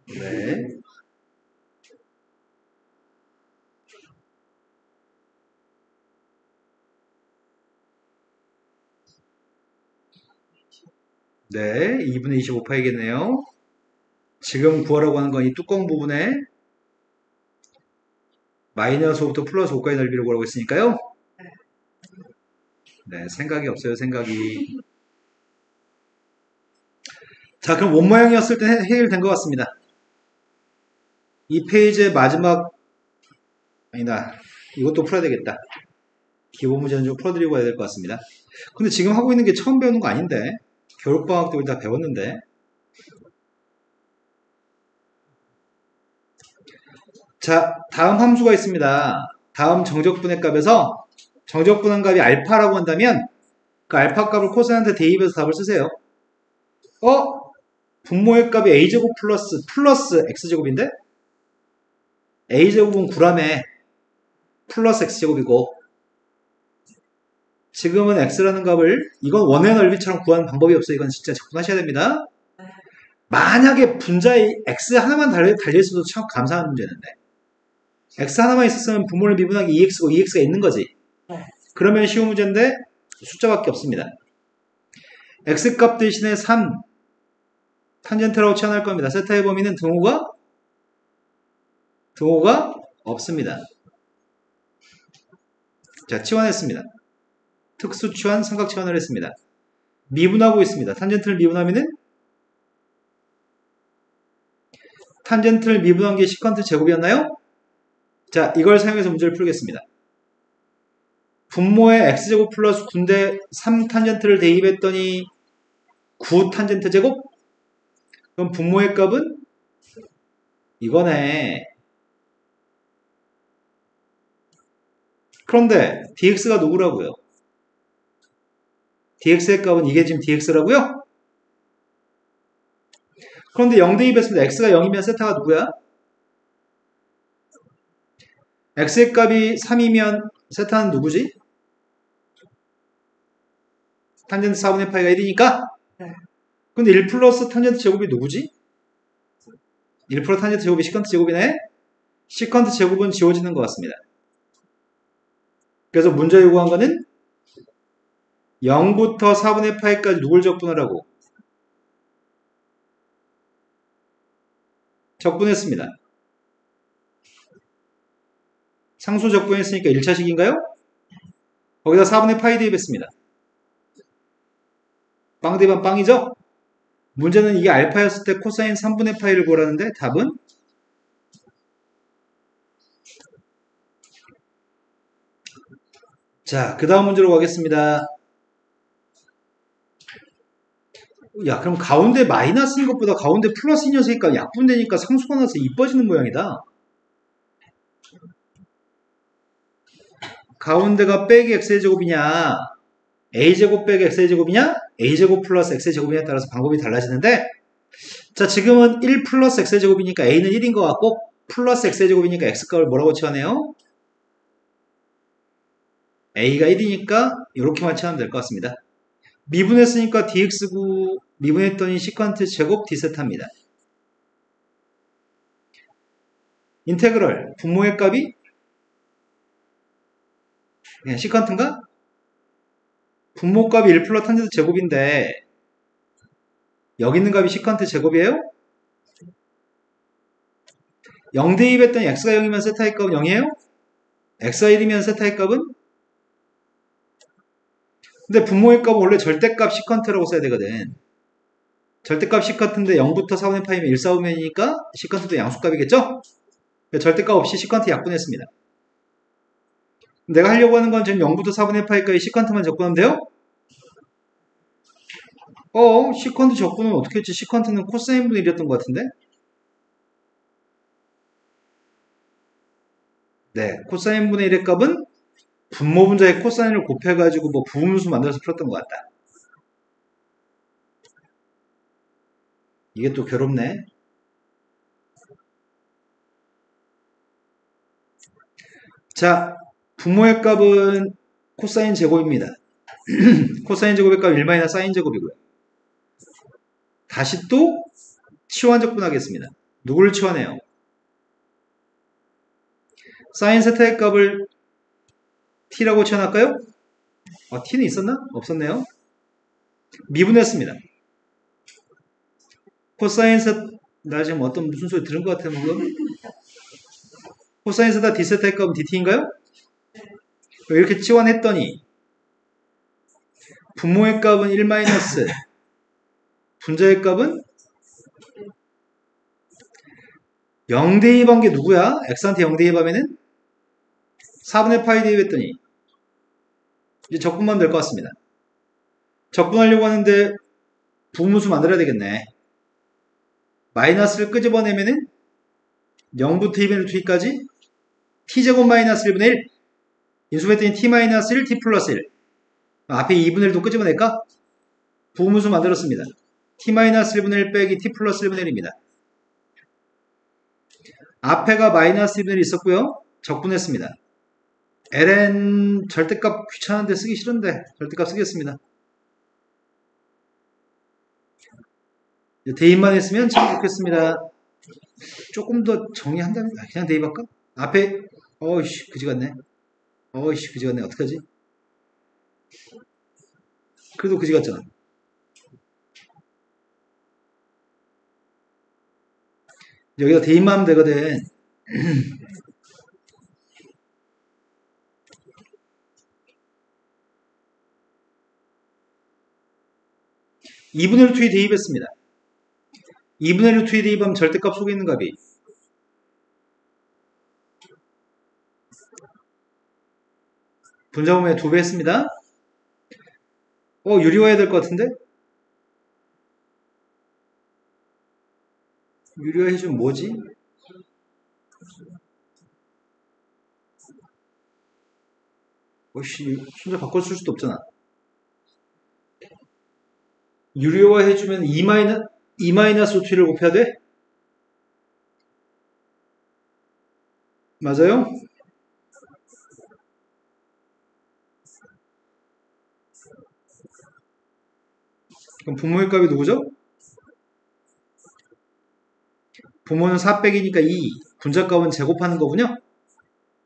네. 네, 2분의 25파이겠네요. 지금 구하라고 하는 건 이 뚜껑 부분에 마이너스 5부터 플러스 5까지 넓이를 구하라고 했으니까요. 네, 생각이 없어요, 생각이. 자, 그럼 원 모양이었을 때 해결된 것 같습니다. 이 페이지의 마지막, 아니다. 이것도 풀어야 되겠다. 기본 문제는 좀 풀어드리고 해야 될 것 같습니다. 근데 지금 하고 있는 게 처음 배우는 거 아닌데? 겨울방학 때 우리 다 배웠는데? 자, 다음 함수가 있습니다. 다음 정적분의 값에서 정적분한 값이 알파라고 한다면 그 알파 값을 코사인한테 대입해서 답을 쓰세요. 분모의 값이 a제곱 플러스 x제곱인데? a제곱은 9라며 플러스 x제곱이고 지금은 x라는 값을 이건 원의 넓이처럼 구하는 방법이 없어요. 이건 진짜 접근하셔야 됩니다. 만약에 분자에 x 하나만 달려있어도 참 감사한 문제였는데 x 하나만 있었으면 분모를 미분하기 2x고 2x가 있는 거지. 그러면 쉬운 문제인데 숫자밖에 없습니다. x값 대신에 3 탄젠트라고 치환할 겁니다. 세타의 범위는 등호가 없습니다. 자, 치환했습니다. 특수치환, 삼각치환을 했습니다. 미분하고 있습니다. 탄젠트를 미분하면은 탄젠트를 미분한 게 시컨트 제곱이었나요? 자, 이걸 사용해서 문제를 풀겠습니다. 분모에 x제곱 플러스 9인데 3탄젠트를 대입했더니 9 탄젠트 제곱? 그럼 분모의 값은 이거네. 그런데 dx가 누구라고요? dx의 값은 이게 지금 dx라고요? 그런데 0대2 했을 때 x가 0이면 세타가 누구야? x의 값이 3이면 세타는 누구지? 탄젠트 4분의 파이가 1이니까? 네. 근데 1 플러스 탄젠트 제곱이 누구지? 1 플러스 탄젠트 제곱이 시컨트 제곱이네? 시컨트 제곱은 지워지는 것 같습니다. 그래서 문제 요구한 거는 0부터 4분의 파이까지 누굴 적분하라고? 적분했습니다. 상수 적분했으니까 1차식인가요? 거기다 4분의 파이 대입했습니다. 빵 대입한 빵이죠? 문제는 이게 알파였을 때 코사인 3분의 파이를 구하라는데 답은 자, 그 다음 문제로 가겠습니다. 야, 그럼 가운데 마이너스인 것보다 가운데 플러스인 녀석이니까 약분되니까 상수가 나서 이뻐지는 모양이다. 가운데가 빼기 x의 제곱이냐 a제곱 빼기 x의 제곱이냐 a제곱 플러스 x의 제곱이냐에 따라서 방법이 달라지는데 자, 지금은 1 플러스 x의 제곱이니까 a는 1인 것 같고 플러스 x의 제곱이니까 x값을 뭐라고 치환해요? a가 1이니까 이렇게만 치환하면 될 것 같습니다. 미분했으니까 dx구 미분했더니 시컨트 제곱 d세타입니다. 인테그럴 분모의 값이 그냥 시컨트인가? 분모값이 1 플러스 탄젠트 제곱인데 여기 있는 값이 시컨트 제곱이에요? 0 대입했더니 x가 0이면 세타의 값은 0이에요? x가 1이면 세타의 값은? 근데 분모의 값은 원래 절대값 시컨트라고 써야 되거든. 절대값 시컨트인데 0부터 4분의 파이면 1, 4분면이니까 시컨트도 양수값이겠죠? 절대값 없이 시컨트 약분했습니다. 내가 하려고 하는 건 지금 0부터 4분의 파이까지 시컨트만 적분하면 돼요? 시컨트 적분은 어떻게 했지? 시컨트는 코사인 분의 1이었던 것 같은데? 네, 코사인 분의 1의 값은 분모 분자에 코사인을 곱해가지고 뭐 부분수 만들어서 풀었던 것 같다. 이게 또 괴롭네. 자, 분모의 값은 코사인 제곱입니다. 코사인 제곱의 값 1 사인 제곱이고요. 다시 또 치환 적분하겠습니다. 누구를 치환해요? 사인 세타의 값을 t라고 치환할까요? t는 있었나? 없었네요. 미분했습니다. 코사인 세타 나 지금 어떤 무슨 소리 들은 것 같아요. 방금. 코사인 세타 d세타의 값은 dt인가요? 이렇게 치환했더니 분모의 값은 1 분자의 값은 0 대입한 게 누구야? x한테 0 대입하면은 4분의 파이 대입했더니 이제 적분만 될 것 같습니다. 적분하려고 하는데 부분수 만들어야 되겠네. 마이너스를 끄집어내면은 0부터 2분의 2까지 t제곱 마이너스 1분의 1 인수했더니 t 마이너스 1 t 플러스 1 앞에 2분의 1도 끄집어낼까? 부분수 만들었습니다. t 마이너스 1분의 1 빼기 t 플러스 1분의 1입니다. 앞에가 마이너스 1분의 1 있었고요. 적분했습니다. ln 절대값 귀찮은데 쓰기 싫은데 절대값 쓰겠습니다. 대입만 했으면 참 좋겠습니다. 조금 더 정리한다면 그냥 대입할까? 앞에 어이씨 그지같네. 그지같네. 어떡하지? 그래도 그지같잖아. 여기다 대입만 하면 되거든. 2분의 루트에 대입했습니다. 2분의 루트에 대입하면 절대값 속에 있는 값이 분자분모의 2배 했습니다. 유리화해야 될 것 같은데? 유리화 해주면 뭐지? 순서 바꿔 쓸 수도 없잖아. 유리화 해주면 2-2-루트를 곱해야 돼? 맞아요? 그럼 부모의 값이 누구죠? 부모는 4 빼기니까 2, 분자값은 제곱하는 거군요.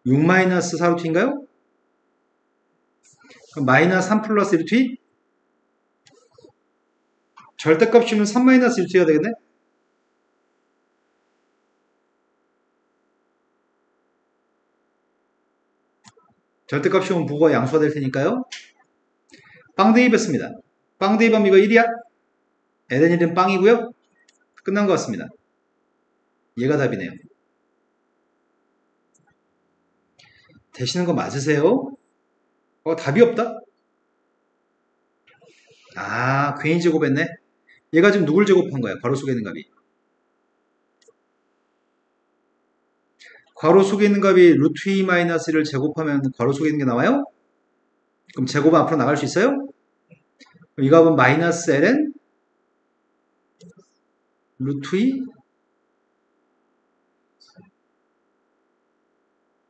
6-4루트인가요? 그럼 마이너스 3 플러스 루트? 절대값이면 3-루트가 되겠네? 절대값이면 부호가 양수가 될 테니까요. 빵 대입했습니다. 빵 대입하면 이거 1이야? ln1은 빵이고요. 끝난 것 같습니다. 얘가 답이네요. 되시는 거 맞으세요? 답이 없다? 괜히 제곱했네. 얘가 지금 누굴 제곱한 거야? 괄호 속에 있는 값이. 괄호 속에 있는 값이 루트 2-1을 제곱하면 괄호 속에 있는 게 나와요? 그럼 제곱은 앞으로 나갈 수 있어요? 이 값은 마이너스 ln 루트 2.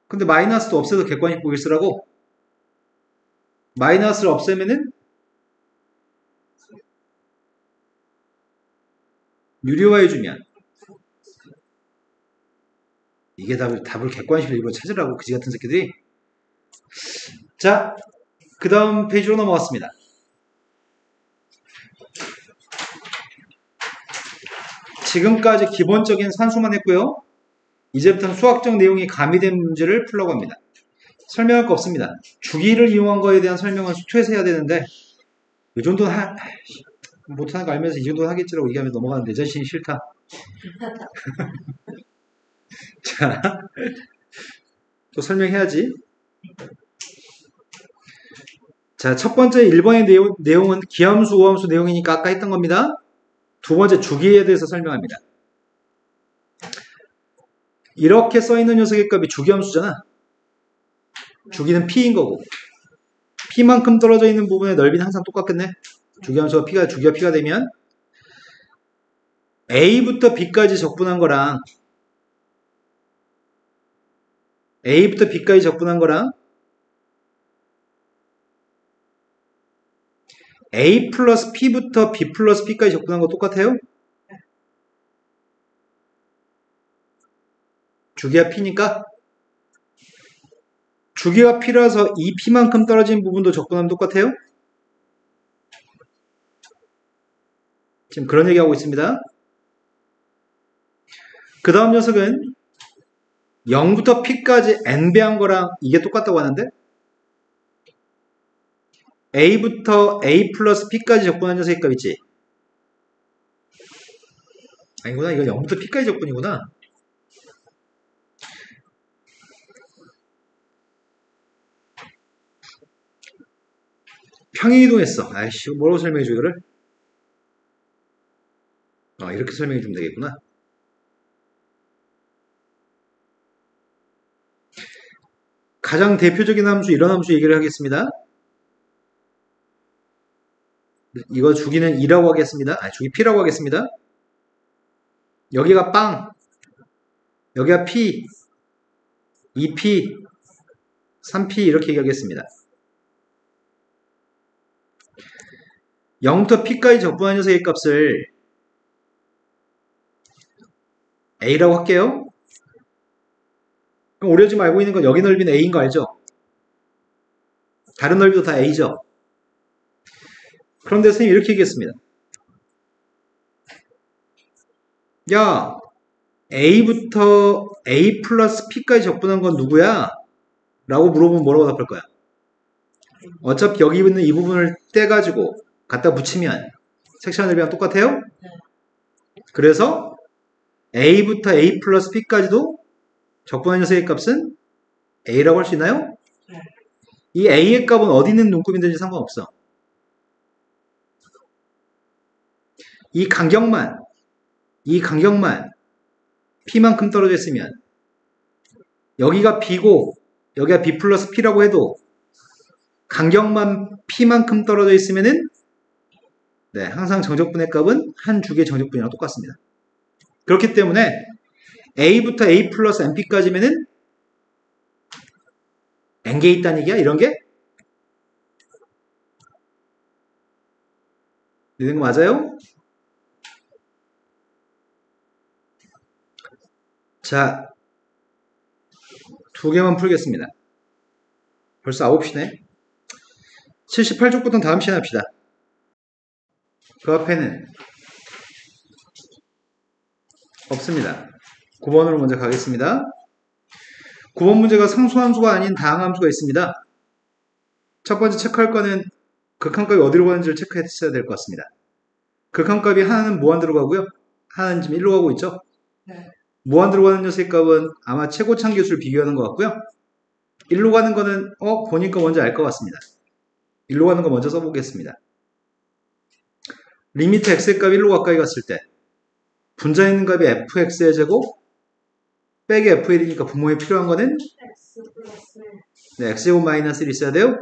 근데 마이너스도 없애서 객관식 보기 쓰라고? 마이너스를 없애면은 유리화해주면 이게 답을 객관식으로 일부러 찾으라고 그지 같은 새끼들이. 자, 그 다음 페이지로 넘어갔습니다. 지금까지 기본적인 산수만 했고요. 이제부터는 수학적 내용이 가미된 문제를 풀려고 합니다. 설명할 거 없습니다. 주기를 이용한 거에 대한 설명은 수초에서 해야 되는데 이 정도는 못하는 거 알면서 이 정도는 하겠지라고 얘기하면 넘어가는데 내 자신이 싫다. 자, 또 설명해야지. 자, 첫 번째 1번의 내용은 기함수, 우함수 내용이니까 아까 했던 겁니다. 두 번째 주기에 대해서 설명합니다. 이렇게 써있는 녀석의 값이 주기함수잖아. 주기는 P인 거고 P만큼 떨어져 있는 부분의 넓이는 항상 똑같겠네. 주기함수가 주기가 P가 되면 A부터 B까지 적분한 거랑 A부터 B까지 적분한 거랑 A 플러스 P부터 B 플러스 P까지 적분한 거 똑같아요? 주기가 P니까 주기가 P라서 이 P만큼 떨어진 부분도 적분하면 똑같아요? 지금 그런 얘기하고 있습니다. 그 다음 녀석은 0부터 P까지 n배한 거랑 이게 똑같다고 하는데 A부터 A 플러스 P까지 적분한 녀석의 값 있지? 아니구나. 이건 0부터 P까지 적분이구나. 평행이동했어. 아이씨, 뭐라고 설명해줘, 이거를? 이렇게 설명해주면 되겠구나. 가장 대표적인 함수, 이런 함수 얘기를 하겠습니다. 이거 주기는 2라고 하겠습니다. 주기 P라고 하겠습니다. 여기가 빵, 여기가 P, 2P, 3P 이렇게 얘기하겠습니다. 0부터 P까지 적분한 녀석의 값을 A라고 할게요. 그럼 우리가 지금 알고 있는 건 여기 넓이는 A인 거 알죠? 다른 넓이도 다 A죠? 그런데 선생님이 이렇게 얘기했습니다. 야, A부터 A 플러스 P까지 적분한 건 누구야? 라고 물어보면 뭐라고 답할 거야? 어차피 여기 있는 이 부분을 떼가지고 갖다 붙이면 섹션 넓이랑 똑같아요? 그래서 A부터 A 플러스 P까지도 적분한 녀석의 값은 A라고 할 수 있나요? 이 A의 값은 어디 있는 눈곱이든지 상관없어. 이 간격만 P만큼 떨어져 있으면 여기가 B고 여기가 B 플러스 P라고 해도 간격만 P만큼 떨어져 있으면은 네, 항상 정적분의 값은 한 주기의 정적분이랑 똑같습니다. 그렇기 때문에 A부터 A 플러스 NP까지면은 N개 있다는 얘기야? 이런 게? 이런 거 맞아요? 자, 두 개만 풀겠습니다. 벌써 9시네. 78쪽부터 다음 시간 합시다. 그 앞에는 없습니다. 9번으로 먼저 가겠습니다. 9번 문제가 상수함수가 아닌 다항함수가 있습니다. 첫 번째 체크할 거는 극한값이 어디로 가는지를 체크했어야 될 것 같습니다. 극한값이 하나는 무한대로 가고요. 하나는 지금 1로 가고 있죠. 네. 무한대로 가는 녀석의 값은 아마 최고차항계수를 비교하는 것 같고요. 1로 가는 거는 보니까 먼저 알 것 같습니다. 1로 가는 거 먼저 써보겠습니다. 리미트 x의 값이 1로 가까이 갔을 때 분자에 있는 값이 fx의 제곱 빼기 f1이니까 분모에 필요한 거는 X 플러스 네, x제곱 마이너스 1이 있어야 돼요.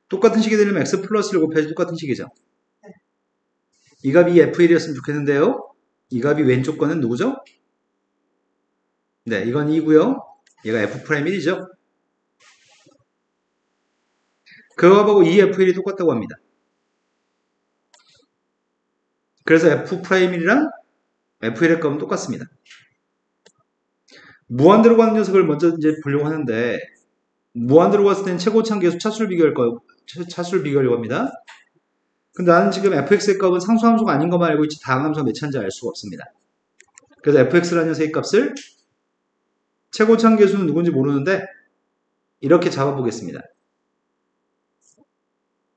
똑같은 식이 되려면 x 플러스 1을 곱해야지 똑같은 식이죠. 네. 이 값이 f1이었으면 좋겠는데요. 이 값이 왼쪽 거는 누구죠? 네, 이건 2고요. 얘가 f'1이죠. 그 값하고 이 f1이 똑같다고 합니다. 그래서 f'1이랑 f1의 값은 똑같습니다. 무한대로 가는 녀석을 먼저 이제 보려고 하는데 무한대로 갔을 때는 최고차항계수 차수를 비교하려고 합니다. 근데 나는 지금 fx의 값은 상수함수가 아닌 것만 알고 있지 다항함수가 몇 차인지 알 수가 없습니다. 그래서 fx라는 녀석의 값을 최고차항계수는 누군지 모르는데 이렇게 잡아보겠습니다.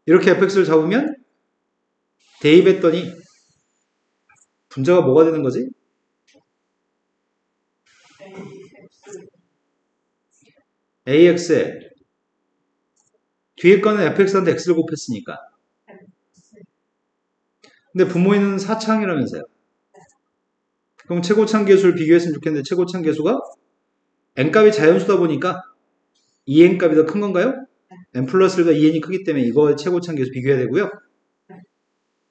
이렇게 fx를 잡으면 대입했더니 분자가 뭐가 되는 거지? AX에 뒤에 거는 fx한테 x를 곱했으니까. 근데 분모에는 4차항이라면서요. 그럼 최고차항계수를 비교했으면 좋겠는데 최고차항계수가 n값이 자연수다 보니까 2n값이 더 큰 건가요? n 플러스 1과 2n이 크기 때문에 이거 최고차항계수 비교해야 되고요.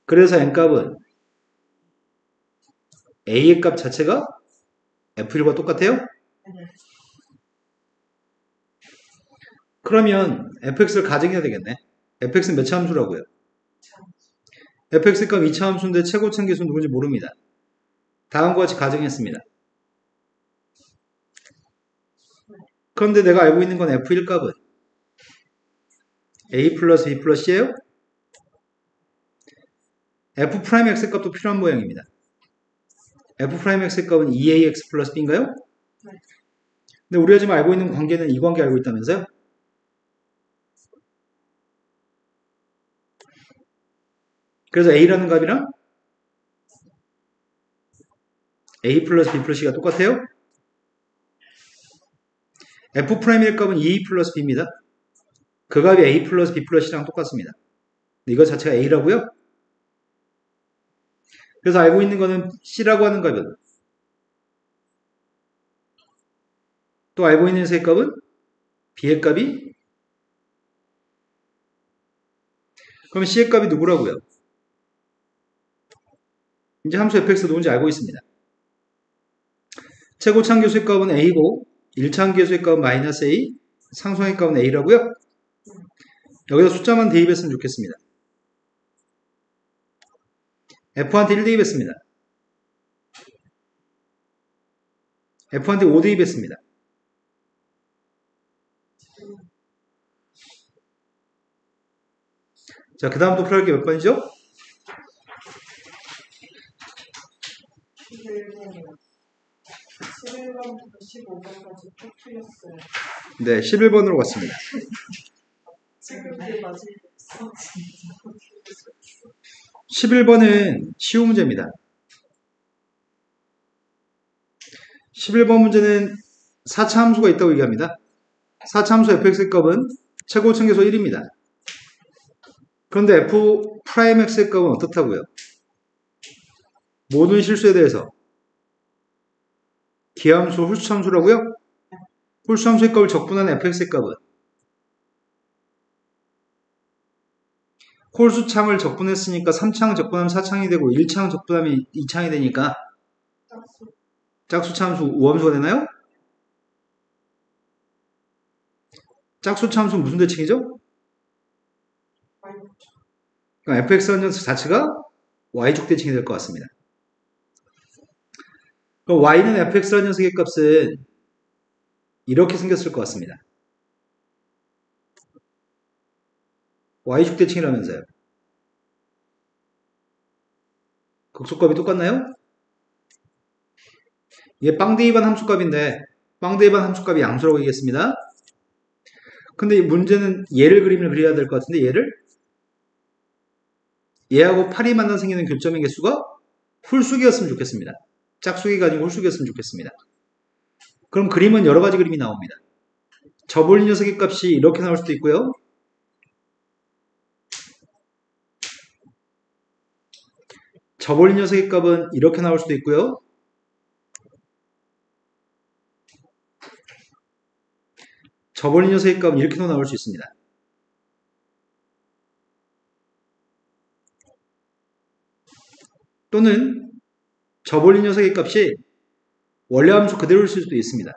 그래서 n값은 a의 값 자체가 f1과 똑같아요? 그러면 fx를 가정해야 되겠네. fx는 몇 차 함수라고요? fx 값 2차 함수인데 최고차항계수는 누군지 모릅니다. 다음과 같이 가정했습니다. 그런데 내가 알고 있는 건 f1 값은 a 플러스 b 플러스 c예요? f'x 값도 필요한 모양입니다. f'x 값은 2ax 플러스 b인가요? 근데 우리가 지금 알고 있는 관계는 이 관계 알고 있다면서요? 그래서 a라는 값이랑 a 플러스 b 플러스 c가 똑같아요? f'의 값은 2a 플러스 b입니다. 그 값이 a 플러스 b 플러스 c랑 똑같습니다. 이거 자체가 a라고요? 그래서 알고 있는 거는 c라고 하는 값은 또 알고 있는 세 값은 b의 값이 그럼 c의 값이 누구라고요? 이제 함수 fx 누군지 알고 있습니다. 최고차항계수의 값은 a고 1차항계수의 값은 마이너스 a 상수항의 값은 a라고요? 여기다 숫자만 대입했으면 좋겠습니다. f한테 1 대입했습니다. f한테 5 대입했습니다. 자, 그 다음 또 풀어할 게 몇 번이죠? 11번부터 15번까지 쭉 풀렸어요. 네, 11번으로 갔습니다. 지금 그 마지막에 11번은 쉬운 문제입니다. 11번 문제는 4차 함수가 있다고 얘기합니다. 4차 함수 fx의 값은 최고차항계수 1입니다. 그런데 f'x의 값은 어떻다고요? 모든 실수에 대해서 기함수 홀수함수라고요? 홀수함수의 값을 적분하는 fx의 값은 홀수창을 적분했으니까 3창 적분하면 4창이 되고 1창 적분하면 2창이 되니까 짝수. 짝수차함수 우함수가 되나요? 짝수차함수는 무슨 대칭이죠? 그럼 fx라는 녀석 자체가 y축 대칭이 될 것 같습니다. 그럼 y는 fx라는 녀석의 값은 이렇게 생겼을 것 같습니다. y축 대칭이라면서요. 극소값이 똑같나요? 이게 빵대입한 함수값인데 빵대입한 함수값이 양수라고 얘기했습니다. 근데 문제는 얘를 그려야 될 것 같은데 얘하고 8이 만나 생기는 교점의 개수가 홀수기였으면 좋겠습니다. 짝수기가 아니고 홀수기였으면 좋겠습니다. 그럼 그림은 여러 가지 그림이 나옵니다. 저볼린 녀석의 값이 이렇게 나올 수도 있고요. 저볼린 녀석의 값은 이렇게 나올 수도 있고요. 저볼린 녀석의 값은 이렇게도 나올 수 있습니다. 또는 저볼린 녀석의 값이 원래 함수 그대로일 수도 있습니다.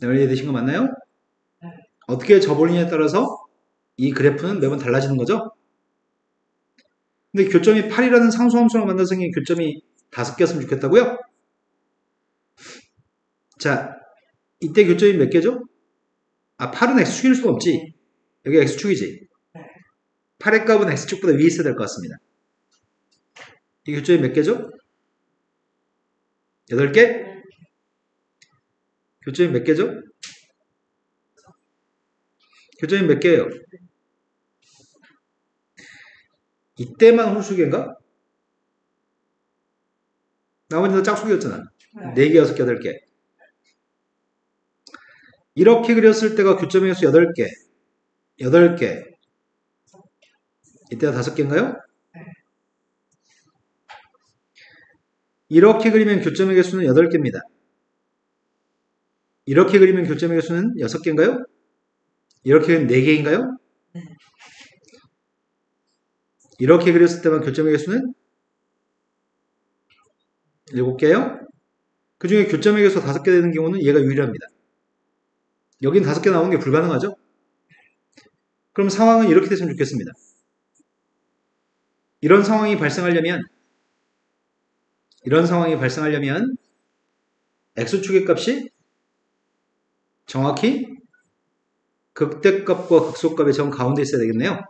이해되신 거 맞나요? 어떻게 저볼린에 따라서 이 그래프는 매번 달라지는 거죠? 근데 교점이 8이라는 상수함수랑 만나서 생긴 교점이 5개였으면 좋겠다고요? 자, 이때 교점이 몇 개죠? 8은 x축일 수가 없지. 여기 x축이지. 8의 값은 x축보다 위에 있어야 될 것 같습니다. 이 교점이 몇 개죠? 8개? 교점이 몇 개죠? 교점이 몇 개예요? 이때만 홀수개인가? 나머지는 짝수개였잖아. 4개, 6개, 8개. 이렇게 그렸을 때가 교점의 개수 8개. 8개. 이때가 5개인가요? 이렇게 그리면 교점의 개수는 8개입니다. 이렇게 그리면 교점의 개수는 6개인가요? 이렇게 그리면 4개인가요? 이렇게 그렸을 때만 교점의 개수는 7개요? 그 중에 교점의 개수가 5개 되는 경우는 얘가 유일합니다. 여긴 5개 나오는 게 불가능하죠? 그럼 상황은 이렇게 됐으면 좋겠습니다. 이런 상황이 발생하려면 x축의 값이 정확히 극대값과 극소값의 정 가운데 있어야 되겠네요.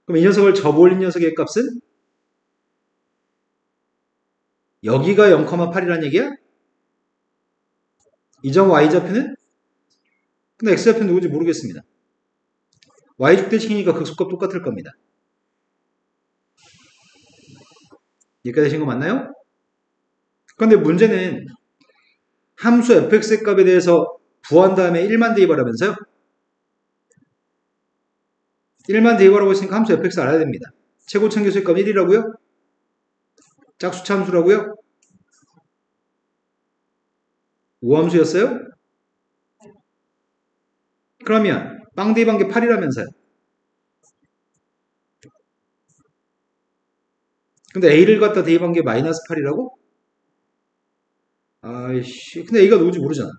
그럼 이 녀석을 접올린 녀석의 값은 여기가 0,8이라는 얘기야? 이 점 y좌표는? 근데 x좌표는 누구지 모르겠습니다. y축 대칭이니까 극소값 똑같을 겁니다. 여기까지 되신 거 맞나요? 그런데 문제는 함수 fx의 값에 대해서 부호한 다음에 1만 대입하라면서요? 1만 대입하라고 했으니까 함수 fx 알아야 됩니다. 최고참 개수의 값 1이라고요? 짝수차 함수라고요? 우함수였어요? 그러면 빵 대입한 게 8이라면서요? 근데 a를 갖다 대입한 게 마이너스 8이라고? 아이씨, 근데 a가 누군지 모르잖아.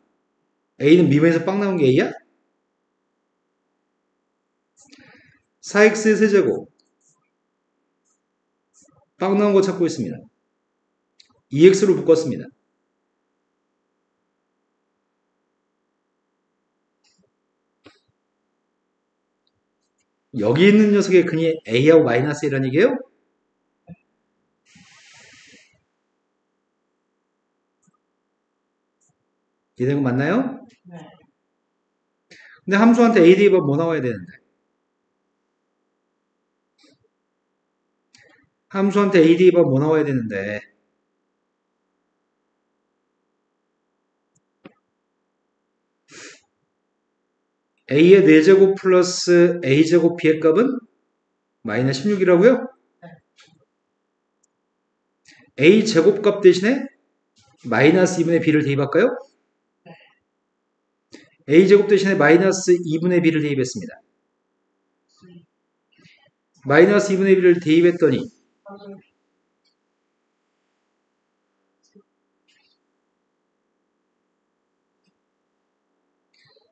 a는 미분에서 빵 나온 게 a야? 4x의 세제곱 빵 나온 거 찾고 있습니다. 2x로 묶었습니다. 여기 있는 녀석의 근이 a하고 마이너스 1이라는 얘기예요? 이해된 거 맞나요? 네. 근데 함수한테 a 대입하면 뭐 나와야 되는데? 함수한테 a 대입하면 뭐 나와야 되는데? a의 4제곱 플러스 a제곱 b의 값은 마이너스 16이라고요? a 제곱값 대신에 마이너스 2분의 b를 대입할까요? a 제곱 대신에 마이너스 2분의 b를 대입했습니다. 마이너스 2분의 b를 대입했더니 맞아요.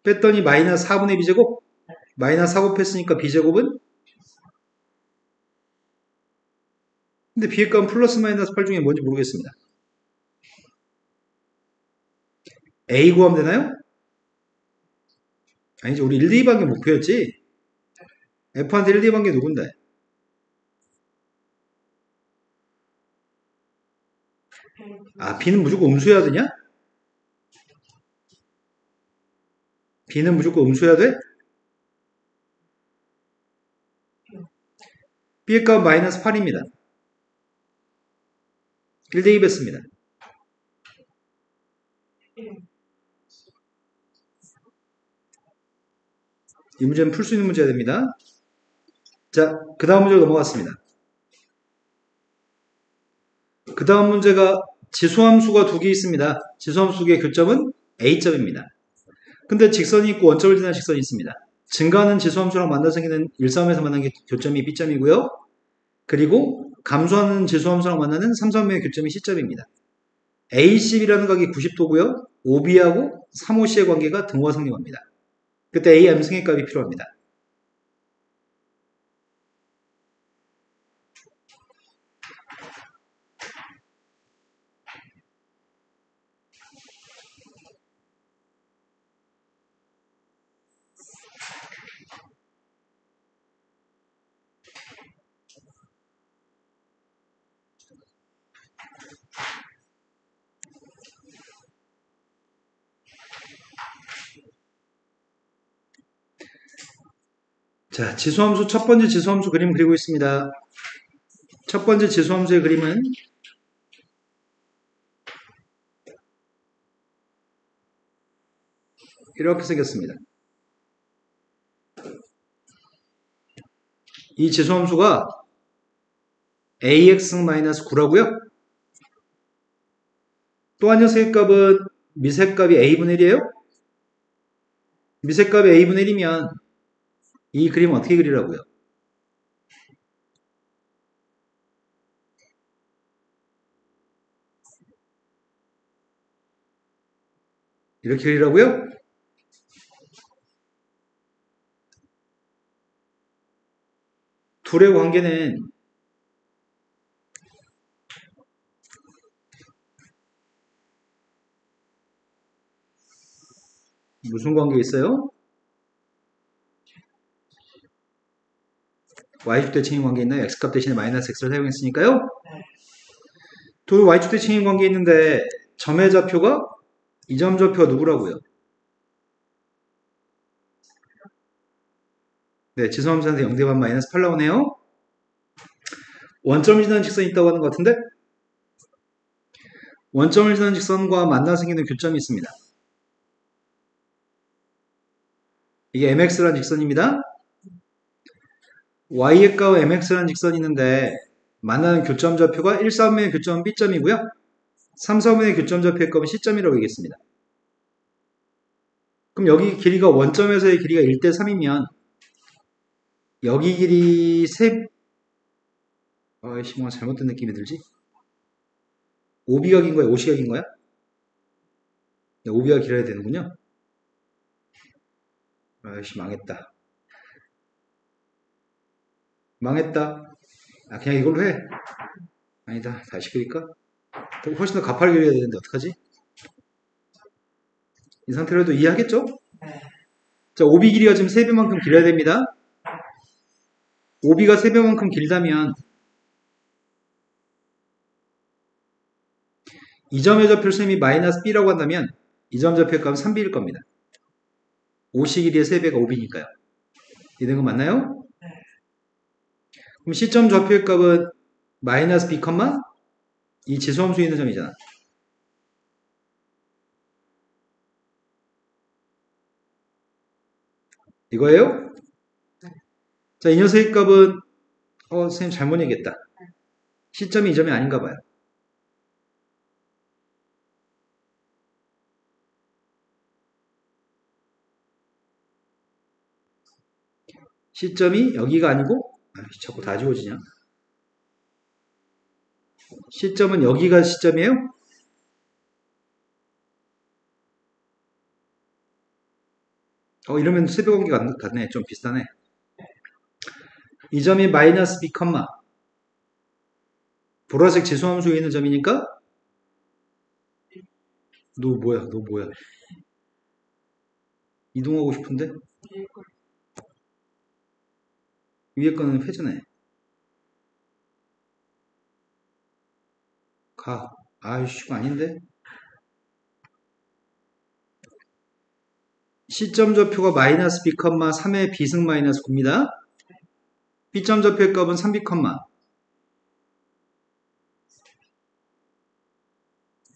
뺐더니 마이너스 4분의 b제곱? 마이너스 4 곱했으니까 b제곱은? 근데 b의 값은 플러스 마이너스 8 중에 뭔지 모르겠습니다. a 구하면 되나요? 아니지, 우리 1, 2 반개 목표였지? f한테 1, 2 반개 누군데? 아, b는 무조건 음수해야 되냐? b는 무조건 음수해야 돼? b의 값은 마이너스 8입니다. 1 대입했습니다. 이 문제는 풀 수 있는 문제가 됩니다. 자, 그 다음 문제로 넘어갔습니다. 그 다음 문제가 지수함수가 두 개 있습니다. 지수함수 두 개의 교점은 A점입니다. 근데 직선이 있고 원점을 지나는 직선이 있습니다. 증가하는 지수함수랑 만나서 생기는 1,3에서 만나는 게 교점이 B점이고요. 그리고 감소하는 지수함수랑 만나는 3, 3의 교점이 C점입니다. ACB라는 각이 90도고요. OB하고 3OC의 관계가 등호와 성립합니다. 그때 A M승의 값이 필요합니다. 자, 지수함수 첫 번째 지수함수 그림 그리고 있습니다. 첫 번째 지수함수의 그림은 이렇게 생겼습니다. 이 지수함수가 ax-9라고요. 또 한 녀석의 값은 미세값이 a분의 1이에요. 미세값이 a분의 1이면 이 그림 어떻게 그리라고요? 이렇게 그리라고요? 둘의 관계는 무슨 관계 있어요? y축 대칭인 관계 있나요? x값 대신에 마이너스 x를 사용했으니까요. 둘 y축 대칭인 관계 있는데 점의 좌표가 이 점 좌표가 누구라고요? 네, 지수함수한테 0대반 마이너스 8 나오네요. 원점을 지나는 직선이 있다고 하는 것 같은데 원점을 지나는 직선과 만나 생기는 교점이 있습니다. 이게 mx라는 직선입니다. y의 값과 mx라는 직선이 있는데 만나는 교점 좌표가 1, 3의 교점은 b점이고요. 3, 4분의 교점 좌표의 값은 c점이라고 얘기했습니다. 그럼 여기 길이가 원점에서의 길이가 1대 3이면 여기 길이 아이씨, 뭔가 잘못된 느낌이 들지? OB가 긴 거야? OC가 긴 거야? 네, OB가 길어야 되는군요. 아이씨, 망했다. 망했다. 아, 그냥 이걸로 해. 아니다. 다시 그릴까? 훨씬 더 가파르게 그려야 되는데 어떡하지? 이 상태로 해도 이해하겠죠? 자, OB 길이가 지금 3배만큼 길어야 됩니다. OB가 3배만큼 길다면 이 점의 좌표를 셈이 마이너스 B라고 한다면 이 점 좌표의 값은 3B일 겁니다. OC 길이의 3배가 5B니까요. 이런 거 맞나요? 그럼 C점 좌표의 값은 마이너스 B, 이 지수함수에 있는 점이잖아. 이거예요? 자, 이 녀석의 값은 선생님 잘못 얘기했다. C점이 이 점이 아닌가 봐요. 시점이 여기가 아니고, 자꾸 다 지워지냐? 시점은 여기가 시점이에요? 이러면 세배관계가 같네. 좀 비슷하네. 이 점이 마이너스 b, 보라색 지수함수에 있는 점이니까 너 뭐야? 이동하고 싶은데? 위에 거는 회전해. 가. 아이씨, 아닌데? 시점 좌표가 마이너스 b, 3의 b승 마이너스 9입니다. b점 좌표의 값은 3b,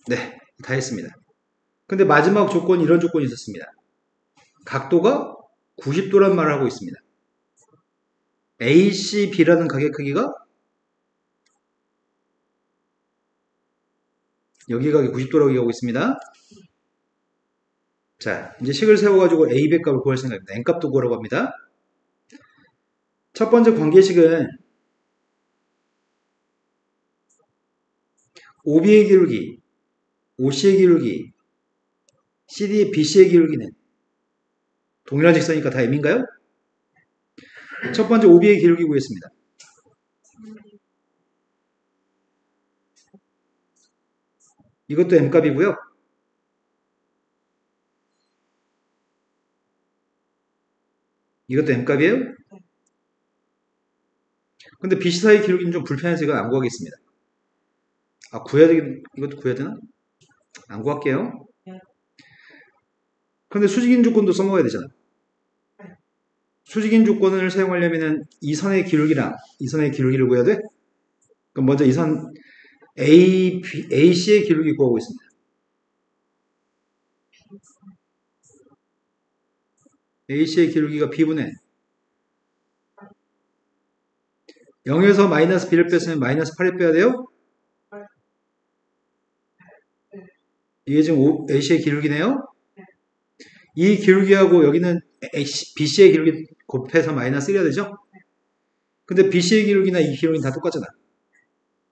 네, 다 했습니다. 근데 마지막 조건이 이런 조건이 있었습니다. 각도가 90도란 말을 하고 있습니다. ACB라는 가격 크기가 여기 가격 90도라고 얘기하고 있습니다. 자, 이제 식을 세워가지고 A배 값을 구할 생각입니다. N값도 구하라고 합니다. 첫 번째 관계식은 OB의 기울기, OC의 기울기, CD의 BC의 기울기는 동일한 직선이니까 다 M인가요? 첫 번째 OB의 기울기 구했습니다. 이것도 M값이고요. 이것도 M값이에요? 근데 BC 사이 기울기는 좀 불편해서 이건 안 구하겠습니다. 이것도 구해야 되나? 안 구할게요. 근데 수직인 조건도 써먹어야 되잖아. 수직인 조건을 사용하려면 이 선의 기울기랑 이 선의 기울기를 구해야 돼? 그럼 먼저 이 선 AC의 기울기 구하고 있습니다. AC의 기울기가 B분의 0에서 마이너스 B를 뺐으면 마이너스 8을 빼야 돼요? 이게 지금 AC의 기울기네요? 이 기울기하고 여기는 BC의 기울기 곱해서 마이너스 1해야 되죠? 근데 BC의 기울기나 이 기울기는 다 똑같잖아.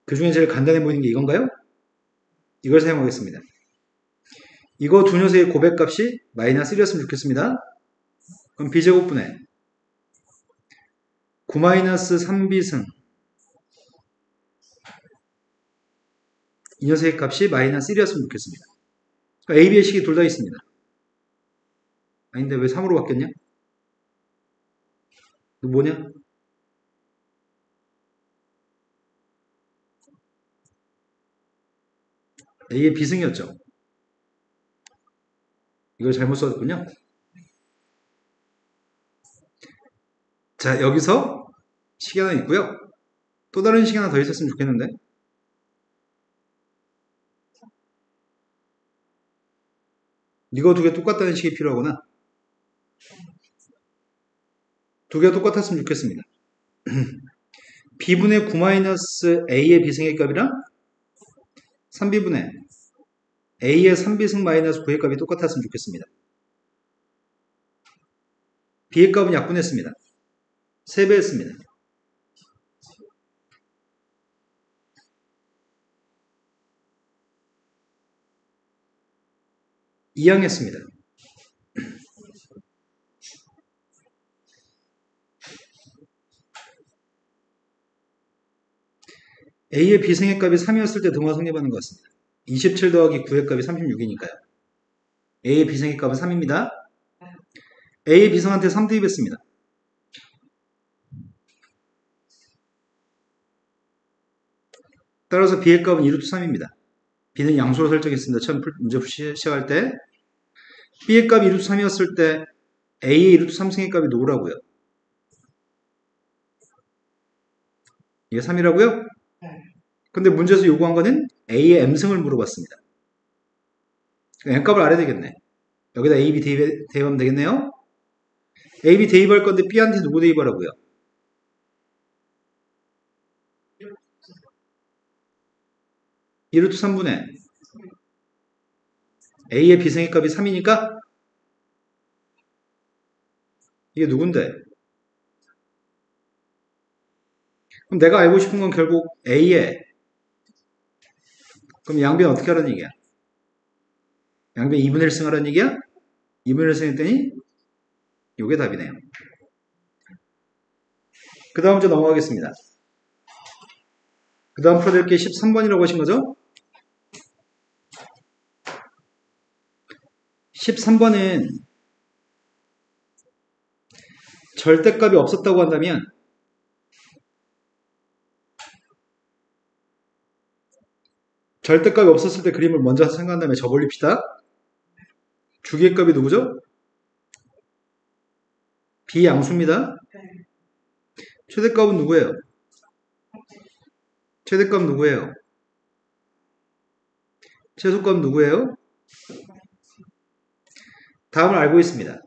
그 중에 제일 간단해 보이는 게 이건가요? 이걸 사용하겠습니다. 이거 두 녀석의 고백값이 마이너스 1이었으면 좋겠습니다. 그럼 B제곱분의 9-3B승 이 녀석의 값이 마이너스 1이었으면 좋겠습니다. 그러니까 A, B의 식이 둘 다 있습니다. 아닌데 왜 3으로 바뀌었냐? 이거 뭐냐? A의 B승이었죠. 이걸 잘못 썼군요. 자, 여기서 식이 하나 있고요. 또 다른 식이 하나 더 있었으면 좋겠는데. 이거 두 개 똑같다는 식이 필요하구나. 두 개가 똑같았으면 좋겠습니다. B분의 9-A의 B승의 값이랑 3B분의 A의 3B승 마이너스 9의 값이 똑같았으면 좋겠습니다. B의 값은 약분했습니다. 3배 했습니다. 이항했습니다. A의 B승의 값이 3이었을 때 등호가 성립하는 것 같습니다. 27 더하기 9의 값이 36이니까요. A의 B승의 값은 3입니다. A의 B승한테 3 대입했습니다. 따라서 B의 값은 2루트 3입니다. B는 양수로 설정했습니다. 처음 문제 시작할 때. B의 값이 2루트 3이었을 때 A의 2루트 3승의 값이 누구라고요? 이게 3이라고요? 근데 문제에서 요구한 거는 A의 M승을 물어봤습니다. M값을 알아야 되겠네. 여기다 A, B 대입하면 되겠네요. A, B 대입할 건데 B한테 누구 대입하라고요? (2루트 3분의) A의 B승의 값이 3이니까 이게 누군데? 그럼 내가 알고 싶은 건 결국 A에 그럼 양변 어떻게 하라는 얘기야? 양변 2분의 1승 하라는 얘기야? 2분의 1승 했더니 요게 답이네요. 그 다음 문제 넘어가겠습니다. 그 다음 풀어드릴 게 13번이라고 하신 거죠? 13번은 절대값이 없었다고 한다면 절대값이 없었을 때 그림을 먼저 생각한 다음에 접올립시다. 주기값이 누구죠? B양수입니다. 최대값은 누구예요? 최대값 누구예요? 최소값 누구예요? 다음을 알고 있습니다.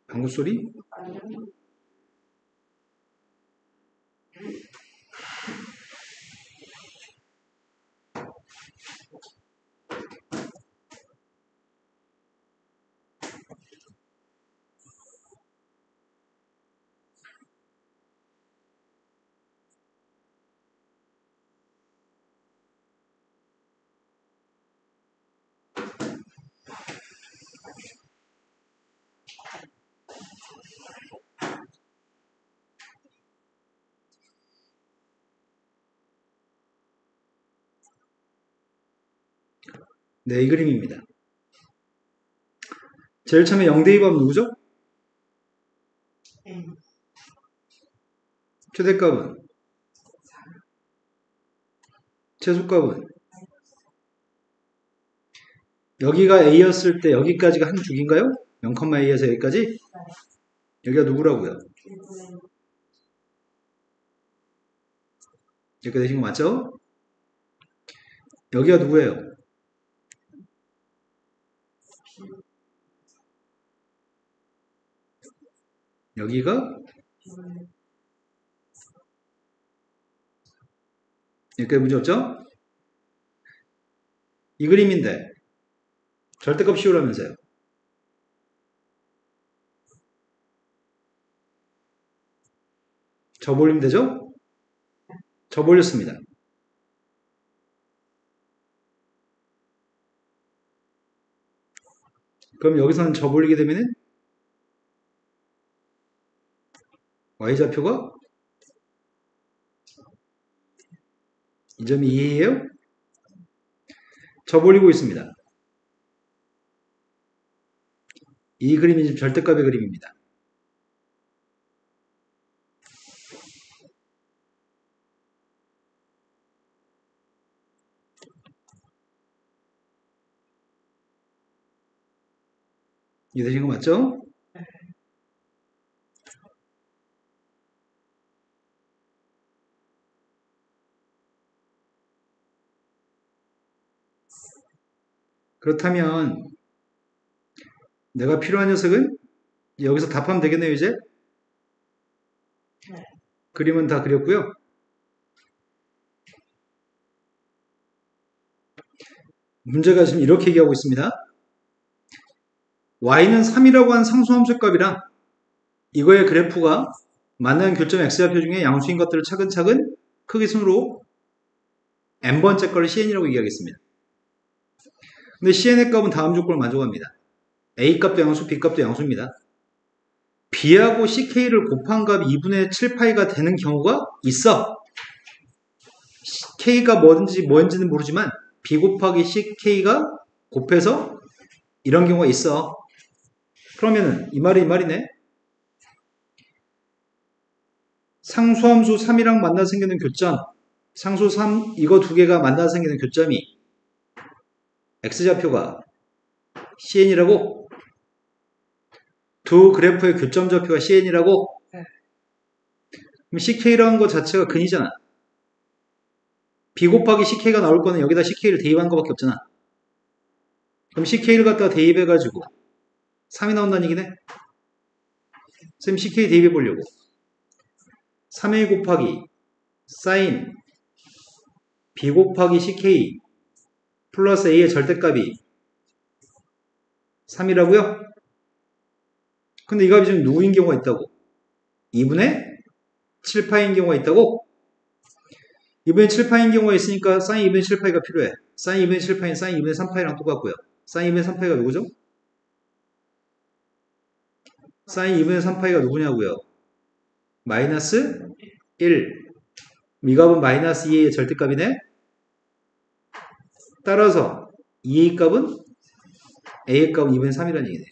방구 소리? 네, 이 그림입니다. 제일 처음에 0대 2번 누구죠? 최대값은? 최소값은? 여기가 A였을 때 여기까지가 한 주기인가요? 0,A에서 여기까지? 여기가 누구라고요? 여기까지 되신 거 맞죠? 여기가 누구예요? 여기가? 여기까지 문제 없죠? 이 그림인데 절대값 씌우라면서요. 접올리면 되죠? 접올렸습니다. 그럼 여기서는 접올리게 되면은 y좌표가 이 점이 2예요? 접올리고 있습니다. 이 그림이 지금 절대값의 그림입니다. 이해되신 거 맞죠? 그렇다면 내가 필요한 녀석은 여기서 답하면 되겠네요, 이제? 네. 그림은 다 그렸고요. 문제가 지금 이렇게 얘기하고 있습니다. y는 3이라고 한 상수함수 값이랑 이거의 그래프가 만나는 교점 x좌표 중에 양수인 것들을 차근차근 크기 순으로 n번째 거를 cn이라고 얘기하겠습니다. 근데 cn의 값은 다음 조건을 만족합니다. a 값도 양수, b 값도 양수입니다. b하고 ck를 곱한 값이 2분의 7파이가 되는 경우가 있어. k가 뭐인지는 모르지만 b 곱하기 ck가 곱해서 이런 경우가 있어. 그러면은 이 말이 이 말이네. 상수함수 3이랑 만나서 생기는 교점, 상수 3 이거 두 개가 만나서 생기는 교점이 x좌표가 CN이라고? 두 그래프의 교점 좌표가 CN이라고? 네. 그럼 CK라는 것 자체가 근이잖아. B 곱하기 CK가 나올 거는 여기다 CK를 대입한 것밖에 없잖아. 그럼 CK를 갖다가 대입해가지고 3이 나온다는 얘기네. 선생님 CK 대입해 보려고. 3A 곱하기 사인 B 곱하기 CK 플러스 A의 절대값이 3이라고요? 근데 이 값이 지금 누구인 경우가 있다고? 2분의 7파인 경우가 있다고? 2분의 7파인 경우가 있으니까 사인 2분의 7파이가 필요해. 사인 2분의 7파인 사인 2분의 3파이랑 똑같고요. 사인 2분의 3파이가 누구죠? 사인 2분의 3파이가 누구냐고요? 마이너스 1. 이 값은 마이너스 2의 절대값이네? 따라서 2의 값은 A의 값은 2분의 3이라는 얘기네.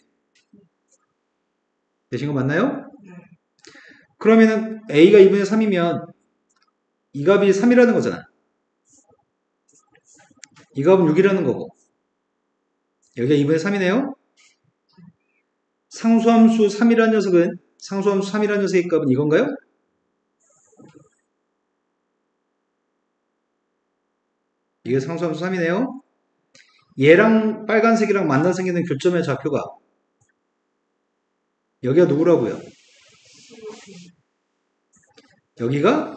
되신 거 맞나요? 그러면은 A가 2분의 3이면 이 값이 3이라는 거잖아. 이 값은 6이라는 거고. 여기가 2분의 3이네요. 상수함수 3이라는 녀석은 상수함수 3이라는 녀석의 값은 이건가요? 이게 상수함수 3이네요. 얘랑 빨간색이랑 만나서 생기는 교점의 좌표가 여기가 누구라고요? 여기가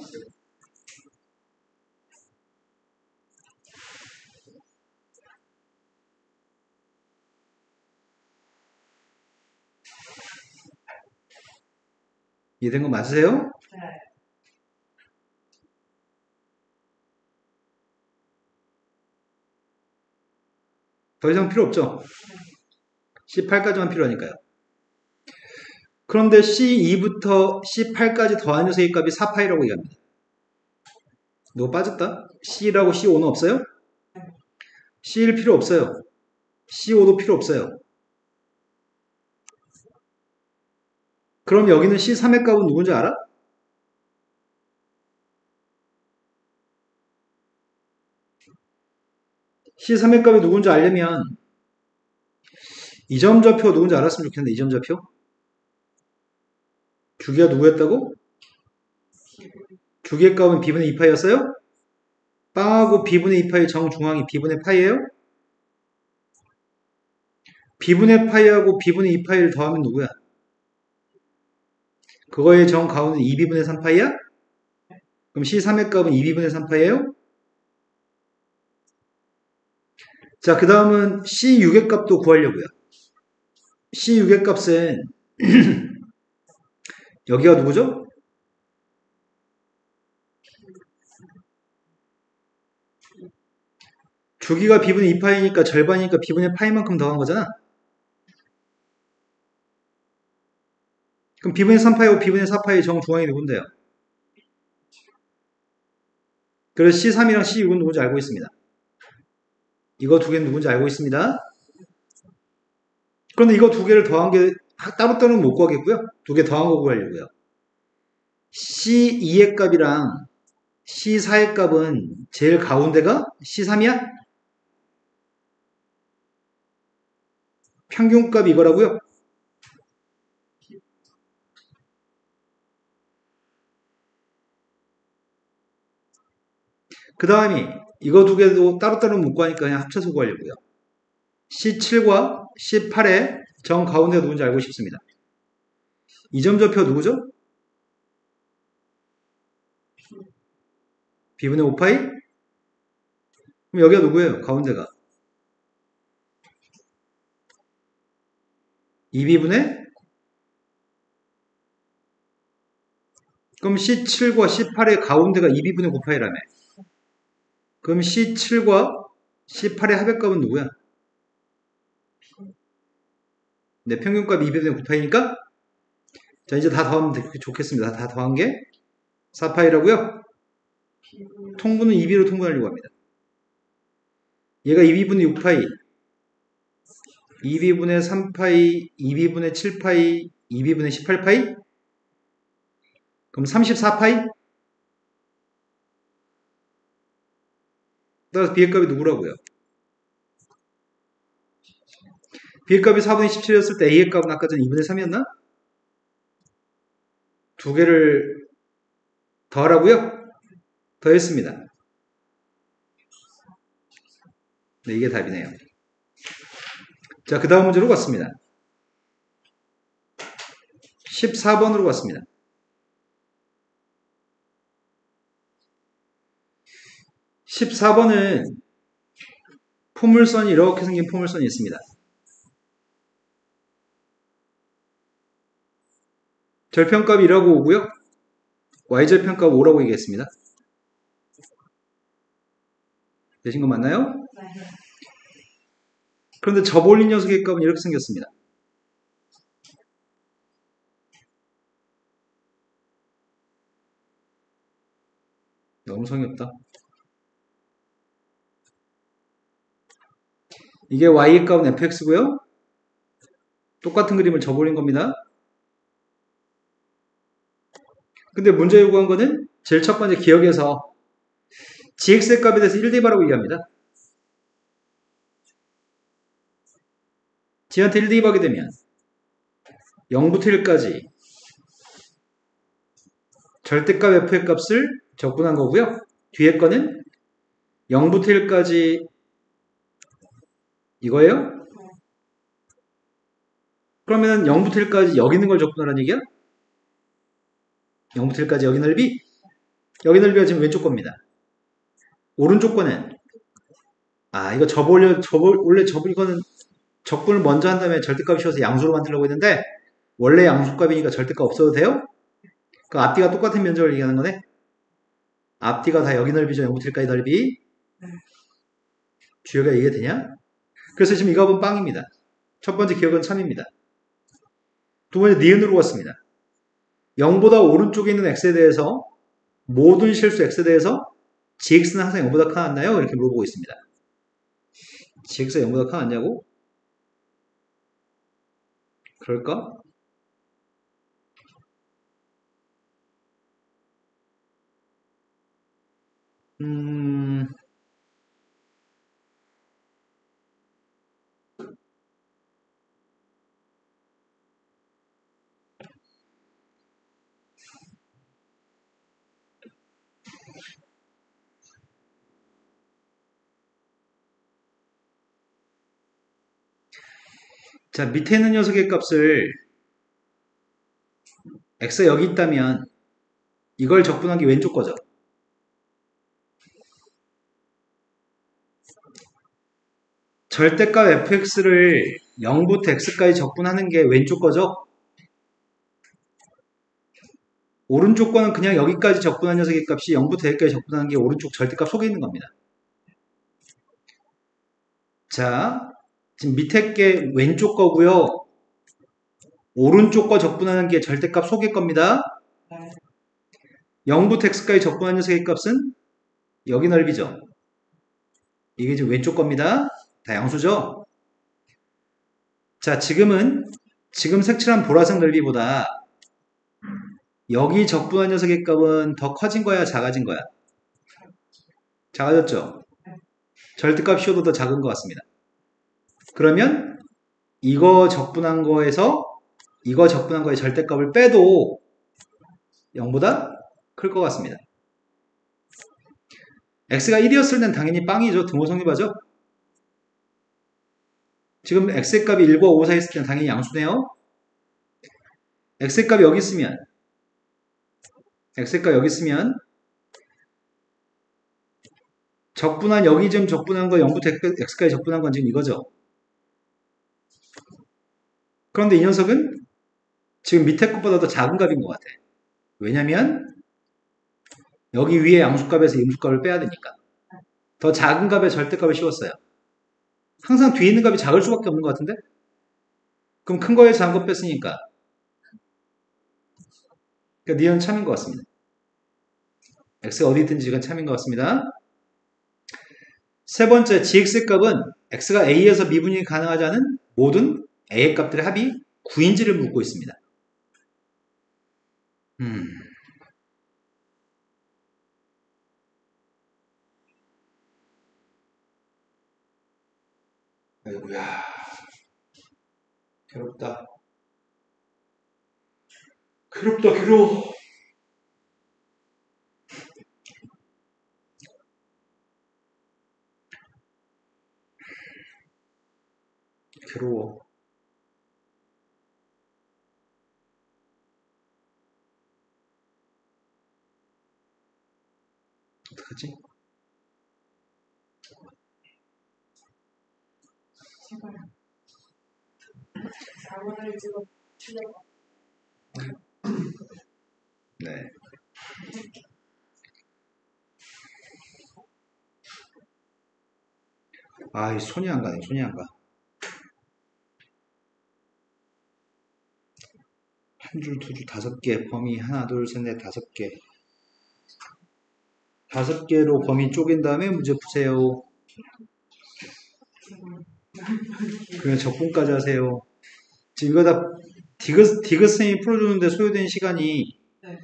이해된 거 맞으세요? 네. 더 이상 필요 없죠? C8까지만 필요하니까요. 그런데 C2부터 C8까지 더한 녀석의 값이 4파이라고 얘기합니다. 누가 빠졌다? C라고 C5는 없어요? C1 필요 없어요. C5도 필요 없어요. 그럼 여기는 C3의 값은 누군지 알아? C3의 값이 누군지 알려면 이 점 좌표가 누군지 알았으면 좋겠는데 이 점 좌표? 주기가 누구였다고? 주기의 값은 B분의 2파이였어요? 빵하고 B분의 2파이 정중앙이 B분의 파이예요? B분의 파이하고 B분의 2파이를 더하면 누구야? 그거의 정 가운데 2B분의 3파이야? 그럼 C3의 값은 2B분의 3파이예요? 자, 그 다음은 C6의 값도 구하려고요. C6의 값은 여기가 누구죠? 주기가 B분의 2파이니까 절반이니까 B분의 파이만큼 더한 거잖아. 그럼 B분의 3파이하고 B분의 4파이 정중앙이 누군데요? 그래서 C3이랑 C6은 누군지 알고 있습니다. 이거 두 개는 누군지 알고 있습니다. 그런데 이거 두 개를 더한 게 따로따로는 못 구하겠고요. 두 개 더한 거 구하려고요. C2의 값이랑 C4의 값은 제일 가운데가 C3이야? 평균값 이거라고요? 그 다음이 이거 두 개도 따로따로 못 구하니까 그냥 합쳐서 구하려고요. C7과 C8의 정 가운데가 누군지 알고 싶습니다. 이 점 좌표 누구죠? B분의 5파이? 그럼 여기가 누구예요? 가운데가 2B분의 그럼 C7과 C8의 가운데가 2B분의 9파이라며. 그럼 C7과 C8의 합의값은 누구야? 네, 평균값 2B분의 9파이니까 자, 이제 다 더하면 좋겠습니다. 다 더한 게 4파이라고요? 통분은 2B로 통분하려고 합니다. 얘가 2B분의 6파이, 2B분의 3파이, 2B분의 7파이, 2B분의 18파이? 그럼 그럼 34파이? 따라서 b의 값이 누구라고요? b의 값이 4분의 17이었을 때 a의 값은 아까 전에 2분의 3이었나? 두 개를 더하라고요? 더했습니다. 네, 이게 답이네요. 자, 그 다음 문제로 갔습니다. 14번으로 갔습니다. 14번은 포물선이 이렇게 생긴 포물선이 있습니다. 절편값이 1하고 오고요. y절편값 5라고 얘기했습니다. 되신 거 맞나요? 네. 그런데 접올린 녀석의 값은 이렇게 생겼습니다. 너무 성의 없다. 이게 y의 값은 fx고요. 똑같은 그림을 접올린 겁니다. 근데 문제 요구한 거는 제일 첫 번째 기억에서 gx의 값에 대해서 1대입하라고 얘기합니다. g한테 1대입하게 되면 0부터 1까지 절대값 f의 값을 적분한 거고요. 뒤에 거는 0부터 1까지 이거예요? 그러면 0부터 1까지 여기 있는 걸 적분하라는 얘기야? 0부터 1까지 여기 넓이? 여기 넓이가 지금 왼쪽 겁니다. 오른쪽 거는 이거 이거는 적분을 먼저 한 다음에 절대값이 쉬워서 양수로 만들려고 했는데 원래 양수값이니까 절대값 없어도 돼요? 그 앞뒤가 똑같은 면적을 얘기하는 거네? 앞뒤가 다 여기 넓이죠. 0부터 1까지 넓이. 주여가 이게 되냐? 그래서 지금 이 값은 빵입니다. 첫 번째 기억은 참입니다. 두 번째 니은으로 갔습니다. 0보다 오른쪽에 있는 x에 대해서 모든 실수 x에 대해서 gx는 항상 0보다 커놨나요? 이렇게 물어보고 있습니다. gx가 0보다 커놨냐고? 그럴까? 자, 밑에 있는 녀석의 값을 x가 여기 있다면 이걸 적분한 게 왼쪽 거죠. 절대값 fx를 0부터 x까지 적분하는 게 왼쪽 거죠. 오른쪽 거는 그냥 여기까지 적분한 녀석의 값이 0부터 여기까지 적분하는 게 오른쪽 절대값 속에 있는 겁니다. 자, 지금 밑에 게 왼쪽 거고요. 오른쪽 거 적분하는 게 절대값 속일 겁니다. 0부터 x까지 적분한 녀석의 값은 여기 넓이죠. 이게 지금 왼쪽 겁니다. 다 양수죠. 자, 지금 색칠한 보라색 넓이보다 여기 적분한 녀석의 값은 더 커진 거야, 작아진 거야? 작아졌죠? 절대값 씌워도 더 작은 것 같습니다. 그러면 이거 적분한 거의 절대값을 빼도 0보다 클 것 같습니다. x가 1이었을 땐 당연히 빵이죠. 등호 성립하죠. 지금 x의 값이 1과 5 사이 있을 땐 당연히 양수네요. x의 값이 여기 있으면 적분한 여기 지금 적분한 거 0부터 x까지 적분한 건 지금 이거죠. 그런데 이 녀석은 지금 밑에 것보다 더 작은 값인 것 같아. 왜냐면 여기 위에 양수값에서 임수값을 빼야 되니까. 더 작은 값에 절대값을 씌웠어요. 항상 뒤에 있는 값이 작을 수밖에 없는 것 같은데? 그럼 큰 거에서 작은 거 뺐으니까. 그러니까 니은 참인 것 같습니다. x가 어디 있든지 이건 참인 것 같습니다. 세 번째, gx의 값은 x가 a에서 미분이 가능하지 않은 모든 a의 값들의 합이 9인지를 묻고 있습니다. 아이고야, 괴롭다. 괴롭다, 괴로워. 괴로워. 어떡하지? 제발 4번을 찍어 틀려봐. 네. 아, 이 손이 안 가네, 손이 안 가. 한 줄, 두 줄, 5개, 범위 하나, 둘, 셋, 넷, 5개. 5개로 범위 쪼갠 다음에 문제 푸세요. 그냥 적분까지 하세요. 지금 이거 다 디귿 선생님이 풀어주는데 소요된 시간이 네.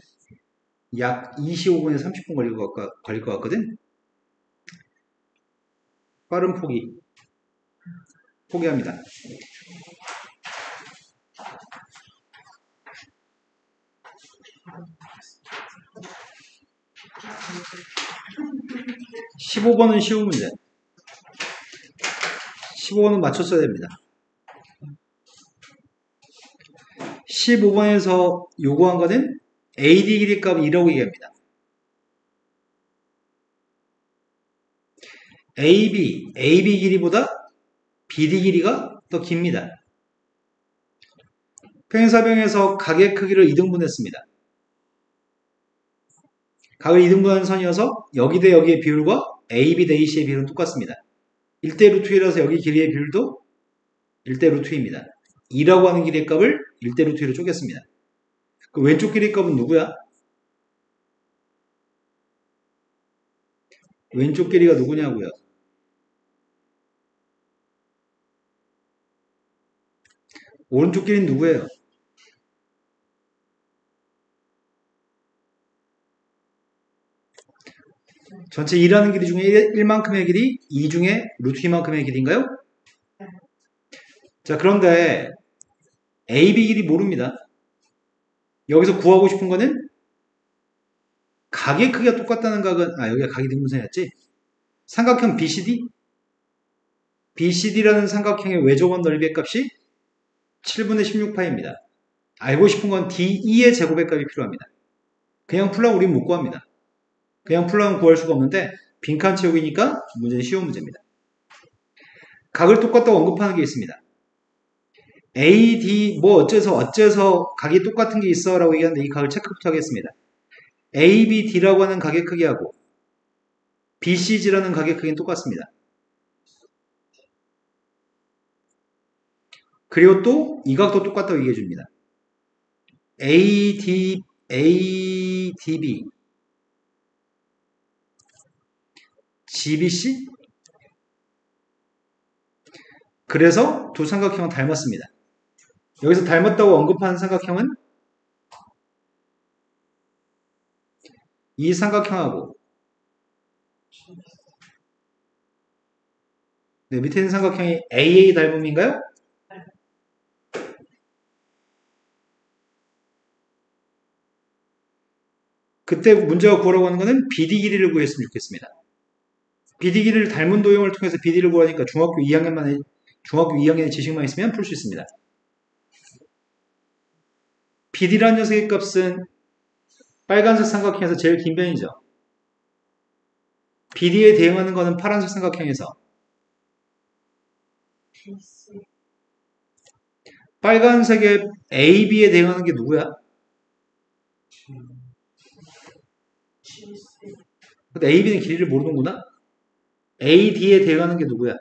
약 25분에서 30분 걸릴 것 같거든? 빠른 포기합니다. (15번은) 쉬운 문제. 15번은 맞췄어야 됩니다. 15번에서 요구한 거는 AD 길이 값 2라고 얘기합니다. AB 길이보다 BD 길이가 더 깁니다. 평행사변에서 각의 크기를 2등분했습니다. 각을 2등분한 선이어서 여기 대 여기의 비율과 AB 대 AC의 비율은 똑같습니다. 1대 루트 1이라서 여기 길이의 비율도 1대 루트 2입니다. 2라고 하는 길이의 값을 1대 루트 2로 쪼갰습니다. 그 왼쪽 길이의 값은 누구야? 왼쪽 길이가 누구냐고요? 오른쪽 길이는 누구예요? 전체 2라는 길이 중에 1만큼의 길이, 2 중에 루트 2만큼의 길이인가요? 자, 그런데 AB 길이 모릅니다. 여기서 구하고 싶은 거는 각의 크기가 똑같다는 각은, 여기가 각이 등분선이었지? 삼각형 BCD? BCD라는 삼각형의 외조건 넓이의 값이 7분의 16파입니다. 알고 싶은 건 DE의 제곱의 값이 필요합니다. 그냥 풀라고 우린 못 구합니다. 그냥 풀라면 구할 수가 없는데 빈칸 채우기니까 문제는 쉬운 문제입니다. 각을 똑같다고 언급하는 게 있습니다. AD 뭐 어째서 각이 똑같은 게 있어 라고 얘기하는데 이 각을 체크부터 하겠습니다. ABD라고 하는 각의 크기하고 BCG라는 각의 크기는 똑같습니다. 그리고 또 이 각도 똑같다고 얘기해 줍니다. ADB GBC 그래서 두 삼각형은 닮았습니다. 여기서 닮았다고 언급하는 삼각형은 이 삼각형하고 네, 밑에 있는 삼각형이 AA 닮음인가요? 그때 문제가 구하라고 하는 것은 BD 길이를 구했으면 좋겠습니다. BD 길이를 닮은 도형을 통해서 BD를 구하니까 중학교 2학년의 지식만 있으면 풀 수 있습니다. BD라는 녀석의 값은 빨간색 삼각형에서 제일 긴 변이죠. BD에 대응하는 것은 파란색 삼각형에서 빨간색의 AB에 대응하는 게 누구야? 근데 AB는 길이를 모르는구나? AD에 대응하는 게 누구야?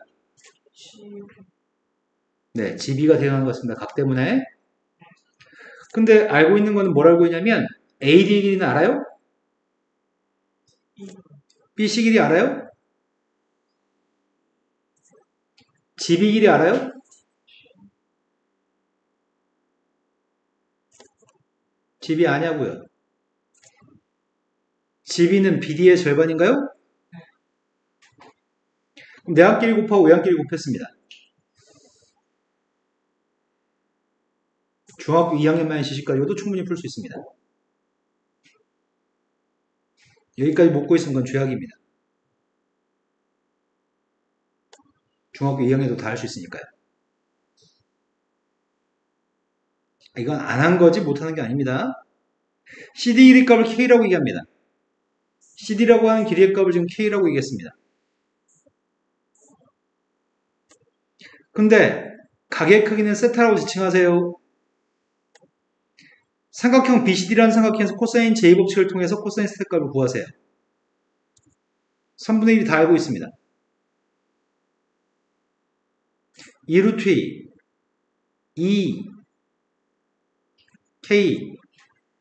네, GB가 대응하는 것 같습니다. 각 때문에. 근데 알고 있는 거는 뭘 알고 있냐면 AD 길이는 알아요? BC 길이 알아요? GB 길이 알아요? GB 아냐고요? GB는 BD의 절반인가요? 그럼 내항끼리 곱하고 외항끼리 곱했습니다. 중학교 2학년만의 지식 가지고도 충분히 풀 수 있습니다. 여기까지 못 구했은 건 죄악입니다. 중학교 2학년도 다 할 수 있으니까요. 이건 안 한 거지 못하는 게 아닙니다. CD 길이 값을 K라고 얘기합니다. CD라고 하는 길이의 값을 지금 K라고 얘기했습니다. 근데 각의 크기는 세타라고 지칭하세요. 삼각형 BCD라는 삼각형에서 코사인 제곱식을 통해서 코사인 세타 값을 구하세요. 3분의 1이 다 알고 있습니다. 2루트 2 K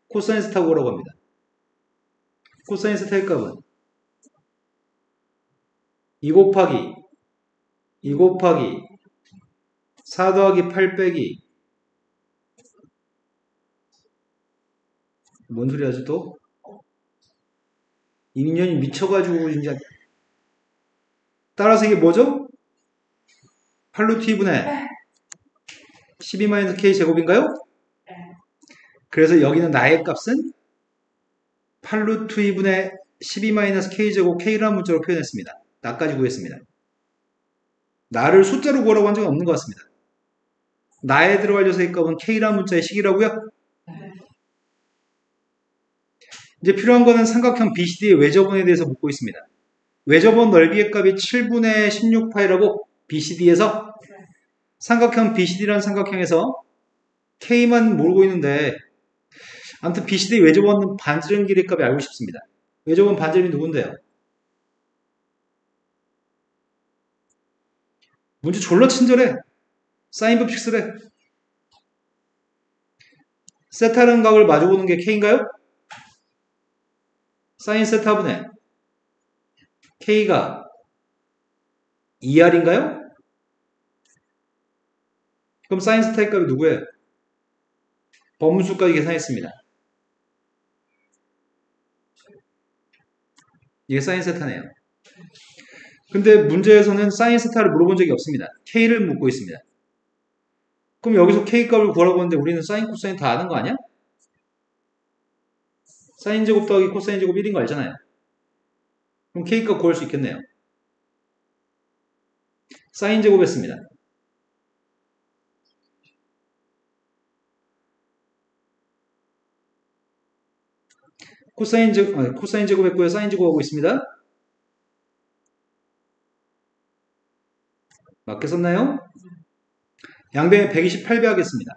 코사인 세타 구하라고 합니다. 코사인 세타의 값은 2 곱하기 4 더하기 8 빼기 뭔 소리 하지 또? 인연이 미쳐가지고 이제 따라서 이게 뭐죠? 8루트 2분의 12-k 제곱인가요? 그래서 여기는 나의 값은 8루트 2분의 12-k 제곱 k라는 문자로 표현했습니다. 나까지 구했습니다. 나를 숫자로 구하라고 한 적은 없는 것 같습니다. 나에 들어갈 녀석의 값은 k라는 문자의 식이라고요? 이제 필요한 거는 삼각형 BCD의 외접원에 대해서 묻고 있습니다. 외접원 넓이의 값이 7분의 16파이라고 BCD에서 삼각형 BCD라는 삼각형에서 K만 모르고 있는데 아무튼 BCD 외접원은 반지름 길이의 값이 알고 싶습니다. 외접원 반지름이 누군데요? 문제 졸라 친절해. 사인 법칙 쓰래. 세타라는 각을 마주보는 게 K인가요? 사인 세타분의 K가 2R인가요? 그럼 사인 세타의 값이 누구예요? 범수까지 계산했습니다. 이게 사인 세타네요. 근데 문제에서는 사인 세타를 물어본 적이 없습니다. K를 묻고 있습니다. 그럼 여기서 K 값을 구하라고 하는데 우리는 사인 코사인 다 아는 거 아니야? 사인 제곱 더하기 코사인 제곱 1인 거 알잖아요. 그럼 K 값 구할 수 있겠네요. 사인 제곱 했습니다. 코사인 제곱 했고요. 사인 제곱 하고 있습니다. 맞게 썼나요? 양변에 128배 하겠습니다.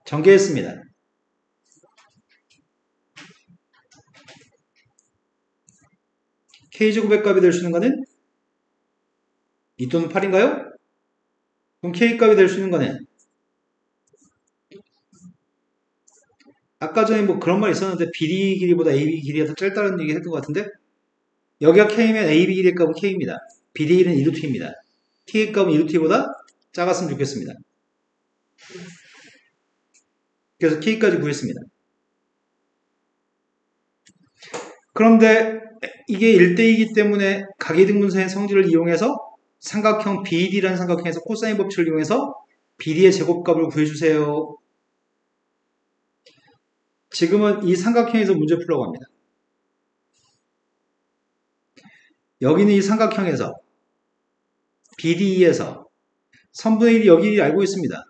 전개했습니다. K제곱의 값이 될 수 있는 거는 2 또는 8인가요? 그럼 K값이 될 수 있는 거는 아까 전에 뭐 그런 말 있었는데 BD 길이보다 AB 길이가 더 짧다는 얘기 했던 것 같은데 여기가 K면 AB 길이의 값은 K입니다. BD 길이는 2루트입니다. T의 값은 2루트보다 작았으면 좋겠습니다. 그래서 K까지 구했습니다. 그런데 이게 1대2이기 때문에 각이등분선의 성질을 이용해서 삼각형 BD라는 삼각형에서 코사인 법칙을 이용해서 BD의 제곱값을 구해주세요. 지금은 이 삼각형에서 문제 풀려고 합니다. 여기는 이 삼각형에서 BDE에서 3분의 1이 여기 알고 있습니다.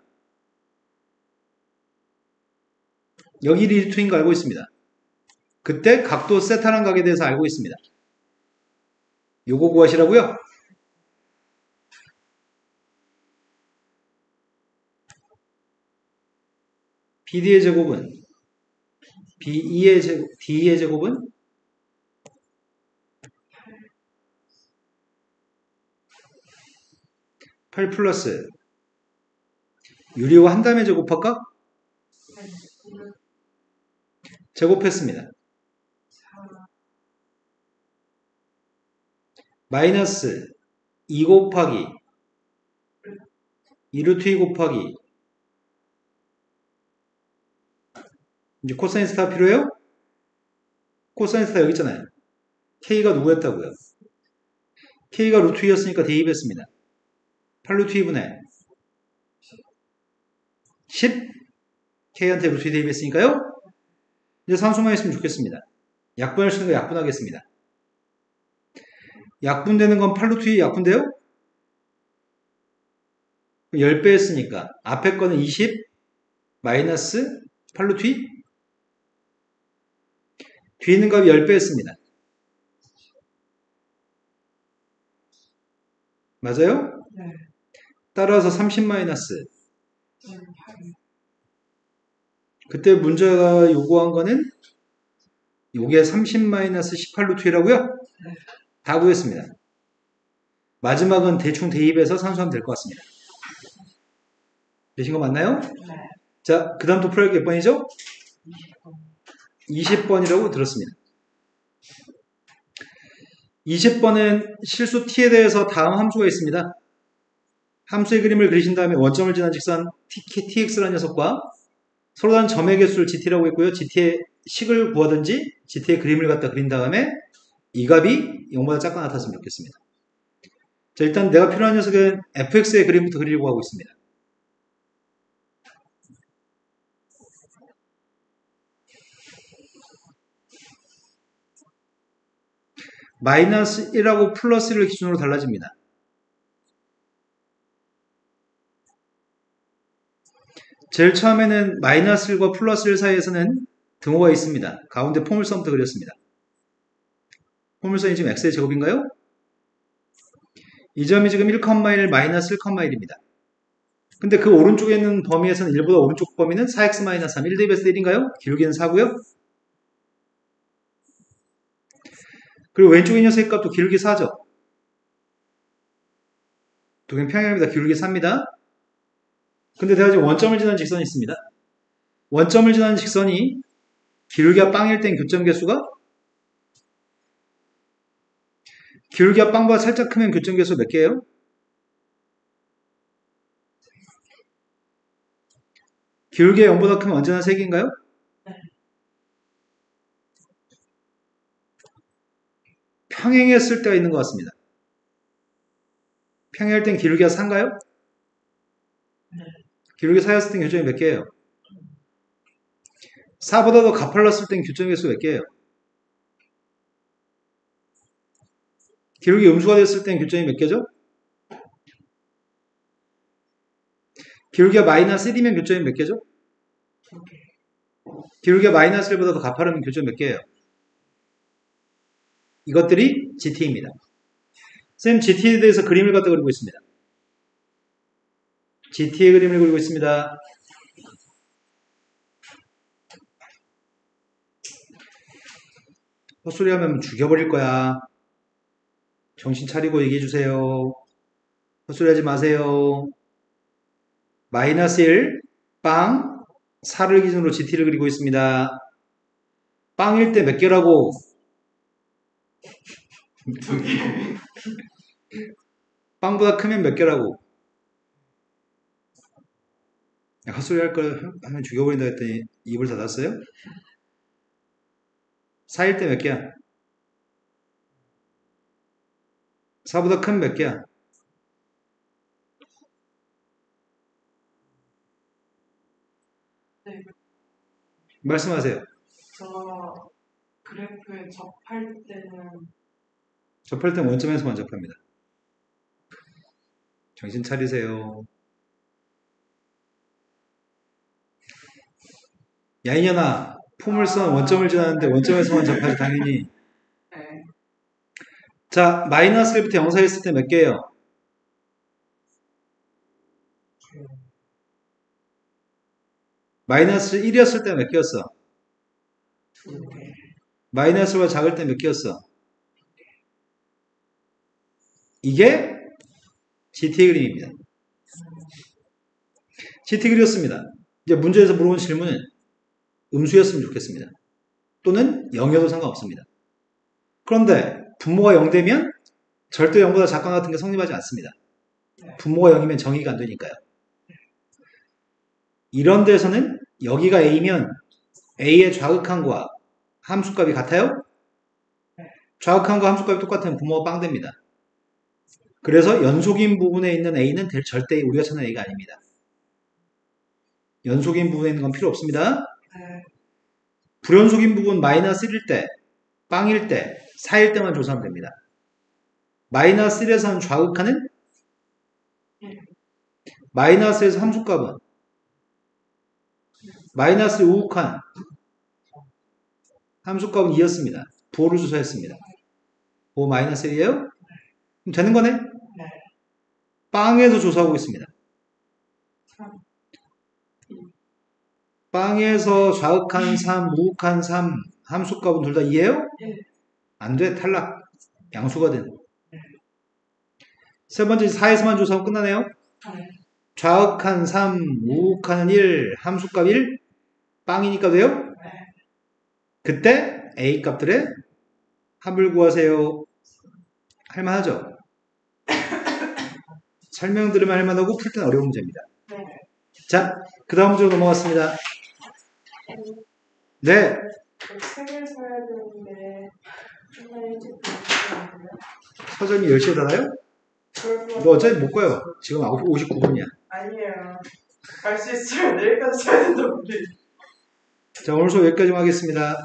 여기 1이 2인 거 알고 있습니다. 그때 각도 세타라는 각에 대해서 알고 있습니다. 요거 구하시라고요? BD의 제곱은 DE의 제곱은 8 플러스 유리와 한 다음에 제곱할까? 제곱했습니다. 마이너스 2 곱하기 2루트 2 곱하기 이제 코사인 스타 필요해요? 코사인 스타 여기 있잖아요. K가 누구였다고요? K가 루트 2였으니까 대입했습니다. 8루트 2분의 10 K한테 루트 2 대입했으니까요. 이제 산수만 있으면 좋겠습니다. 약분할 수 있는 거 약분하겠습니다. 약분되는 건 8루트 2 약분돼요? 10배 했으니까 앞에 거는 20 마이너스 8루트 2 뒤에 있는 값이 10배 했습니다. 맞아요? 네. 따라서 30 마이너스 저는 8. 그때 문제가 요구한 거는 요게 30 마이너스 18루트 2라고요? 네. 다 구했습니다. 마지막은 대충 대입해서 산수하면 될 것 같습니다. 되신 거 맞나요? 네. 자, 그 다음 또 풀어야 몇 번이죠? 20번. 20번이라고 들었습니다. 20번은 실수 t에 대해서 다음 함수가 있습니다. 함수의 그림을 그리신 다음에 원점을 지난 직선 tx라는 녀석과 서로 다른 점의 개수를 gt라고 했고요. gt의 식을 구하든지 gt의 그림을 갖다 그린 다음에 이 값이 0보다 작게 나타났으면 좋겠습니다. 자, 일단 내가 필요한 녀석은 fx의 그림부터 그리려고 하고 있습니다. 마이너스 1하고 플러스 1을 기준으로 달라집니다. 제일 처음에는 마이너스 1과 플러스 1 사이에서는 등호가 있습니다. 가운데 포물선부터 그렸습니다. 포물선이 지금 x의 제곱인가요? 이 점이 지금 1,1 마이너스 1,1입니다. 근데 그 오른쪽에 있는 범위에서는 1보다 오른쪽 범위는 4x 마이너스 3, 1 대입해서 1인가요? 기울기는 4고요. 그리고 왼쪽에 있는 녀석의 값도 기울기 4죠. 두 개는 평행합니다. 기울기 4입니다. 근데 내가 지금 원점을 지나는 직선이 있습니다. 원점을 지나는 직선이 기울기가 빵일 땐 교점 개수가 기울기가 빵보다 살짝 크면 교점 개수 몇 개예요? 기울기가 0보다 크면 언제나 3개인가요? 평행했을 때가 있는 것 같습니다. 평행할 땐 기울기가 4인가요? 네. 기울기 4였을 땐 교점이 몇 개예요? 4보다 더 가팔랐을 땐 교점 개수 몇 개예요? 기울기 음수가 됐을 땐 교점이 몇 개죠? 기울기가 마이너스 1이면 교점이 몇 개죠? 2개. 기울기가 마이너스 1보다 더 가파르면 교점 몇 개예요? 이것들이 GT입니다. 쌤, GT에 대해서 그림을 갖다 그리고 있습니다. GT의 그림을 그리고 있습니다. 헛소리 하면 죽여버릴 거야. 정신 차리고 얘기해주세요. 헛소리 하지 마세요. 마이너스 1, 빵, 4를 기준으로 GT를 그리고 있습니다. 빵일 때 몇 개라고? 빵보다 크면 몇 개라고? 헛소리 할 거 하면 죽여버린다 했더니 입을 닫았어요? 4일 때 몇 개야? 4보다 큰 몇 개야? 네. 말씀하세요. 저 그래프에 접할 때는 접할 땐 원점에서만 접합니다. 정신 차리세요. 야, 이년아, 포물선 원점을 지나는데 원점에서만 접하지, 당연히. 네. 자, 마이너스 1부터 0 사이 있을 때 몇 개예요? 마이너스 1이었을 때 몇 개였어? 2개. 마이너스가 작을 때 몇 개였어? 이게 GT 그림입니다. GT 그렸습니다. 이제 문제에서 물어본 질문은 음수였으면 좋겠습니다. 또는 0이어도 상관없습니다. 그런데 분모가 0 되면 절대 0보다 작거나 같은 게 성립하지 않습니다. 분모가 0이면 정의가 안 되니까요. 이런 데서는 여기가 A면 A의 좌극한과 함수값이 같아요? 좌극한과 함수값이 똑같으면 분모가 빵 됩니다. 그래서 연속인 부분에 있는 a는 절대 우리가 찾는 a가 아닙니다. 연속인 부분에 있는 건 필요 없습니다. 네. 불연속인 부분 마이너스 1일 때, 빵일 때, 4일 때만 조사하면 됩니다. 마이너스 1에서는 좌극하는 마이너스에서 함수값은 마이너스 우극한 함수값은 2였습니다. 부호를 조사했습니다. 부호 마이너스 1이에요? 그럼 되는 거네? 네. 빵에서 조사하고 있습니다. 3. 빵에서 좌극한 3, 우극한 3 함수값은 둘 다 2예요? 네. 안 돼. 탈락. 양수거든. 네. 세 번째 4에서만 조사하면 끝나네요. 네. 좌극한 3, 우극한 1, 함수값 1, 빵이니까 돼요? 네. 그때 A 값들의 합을 구하세요. 할만하죠? 설명 들으면 할만하고 풀 때는 어려운 문제입니다. 네. 자, 그 다음 문제로 넘어갔습니다. 네, 책을 사야 되는데 정말 일찍 보내주세요. 서점이 10시에 닫아요? 너 어차피 못 가요. 지금 9시 59분이야. 아니에요. 갈 수 있으면 내일까지 사야 된다고. 자, 오늘 수업 여기까지 하겠습니다.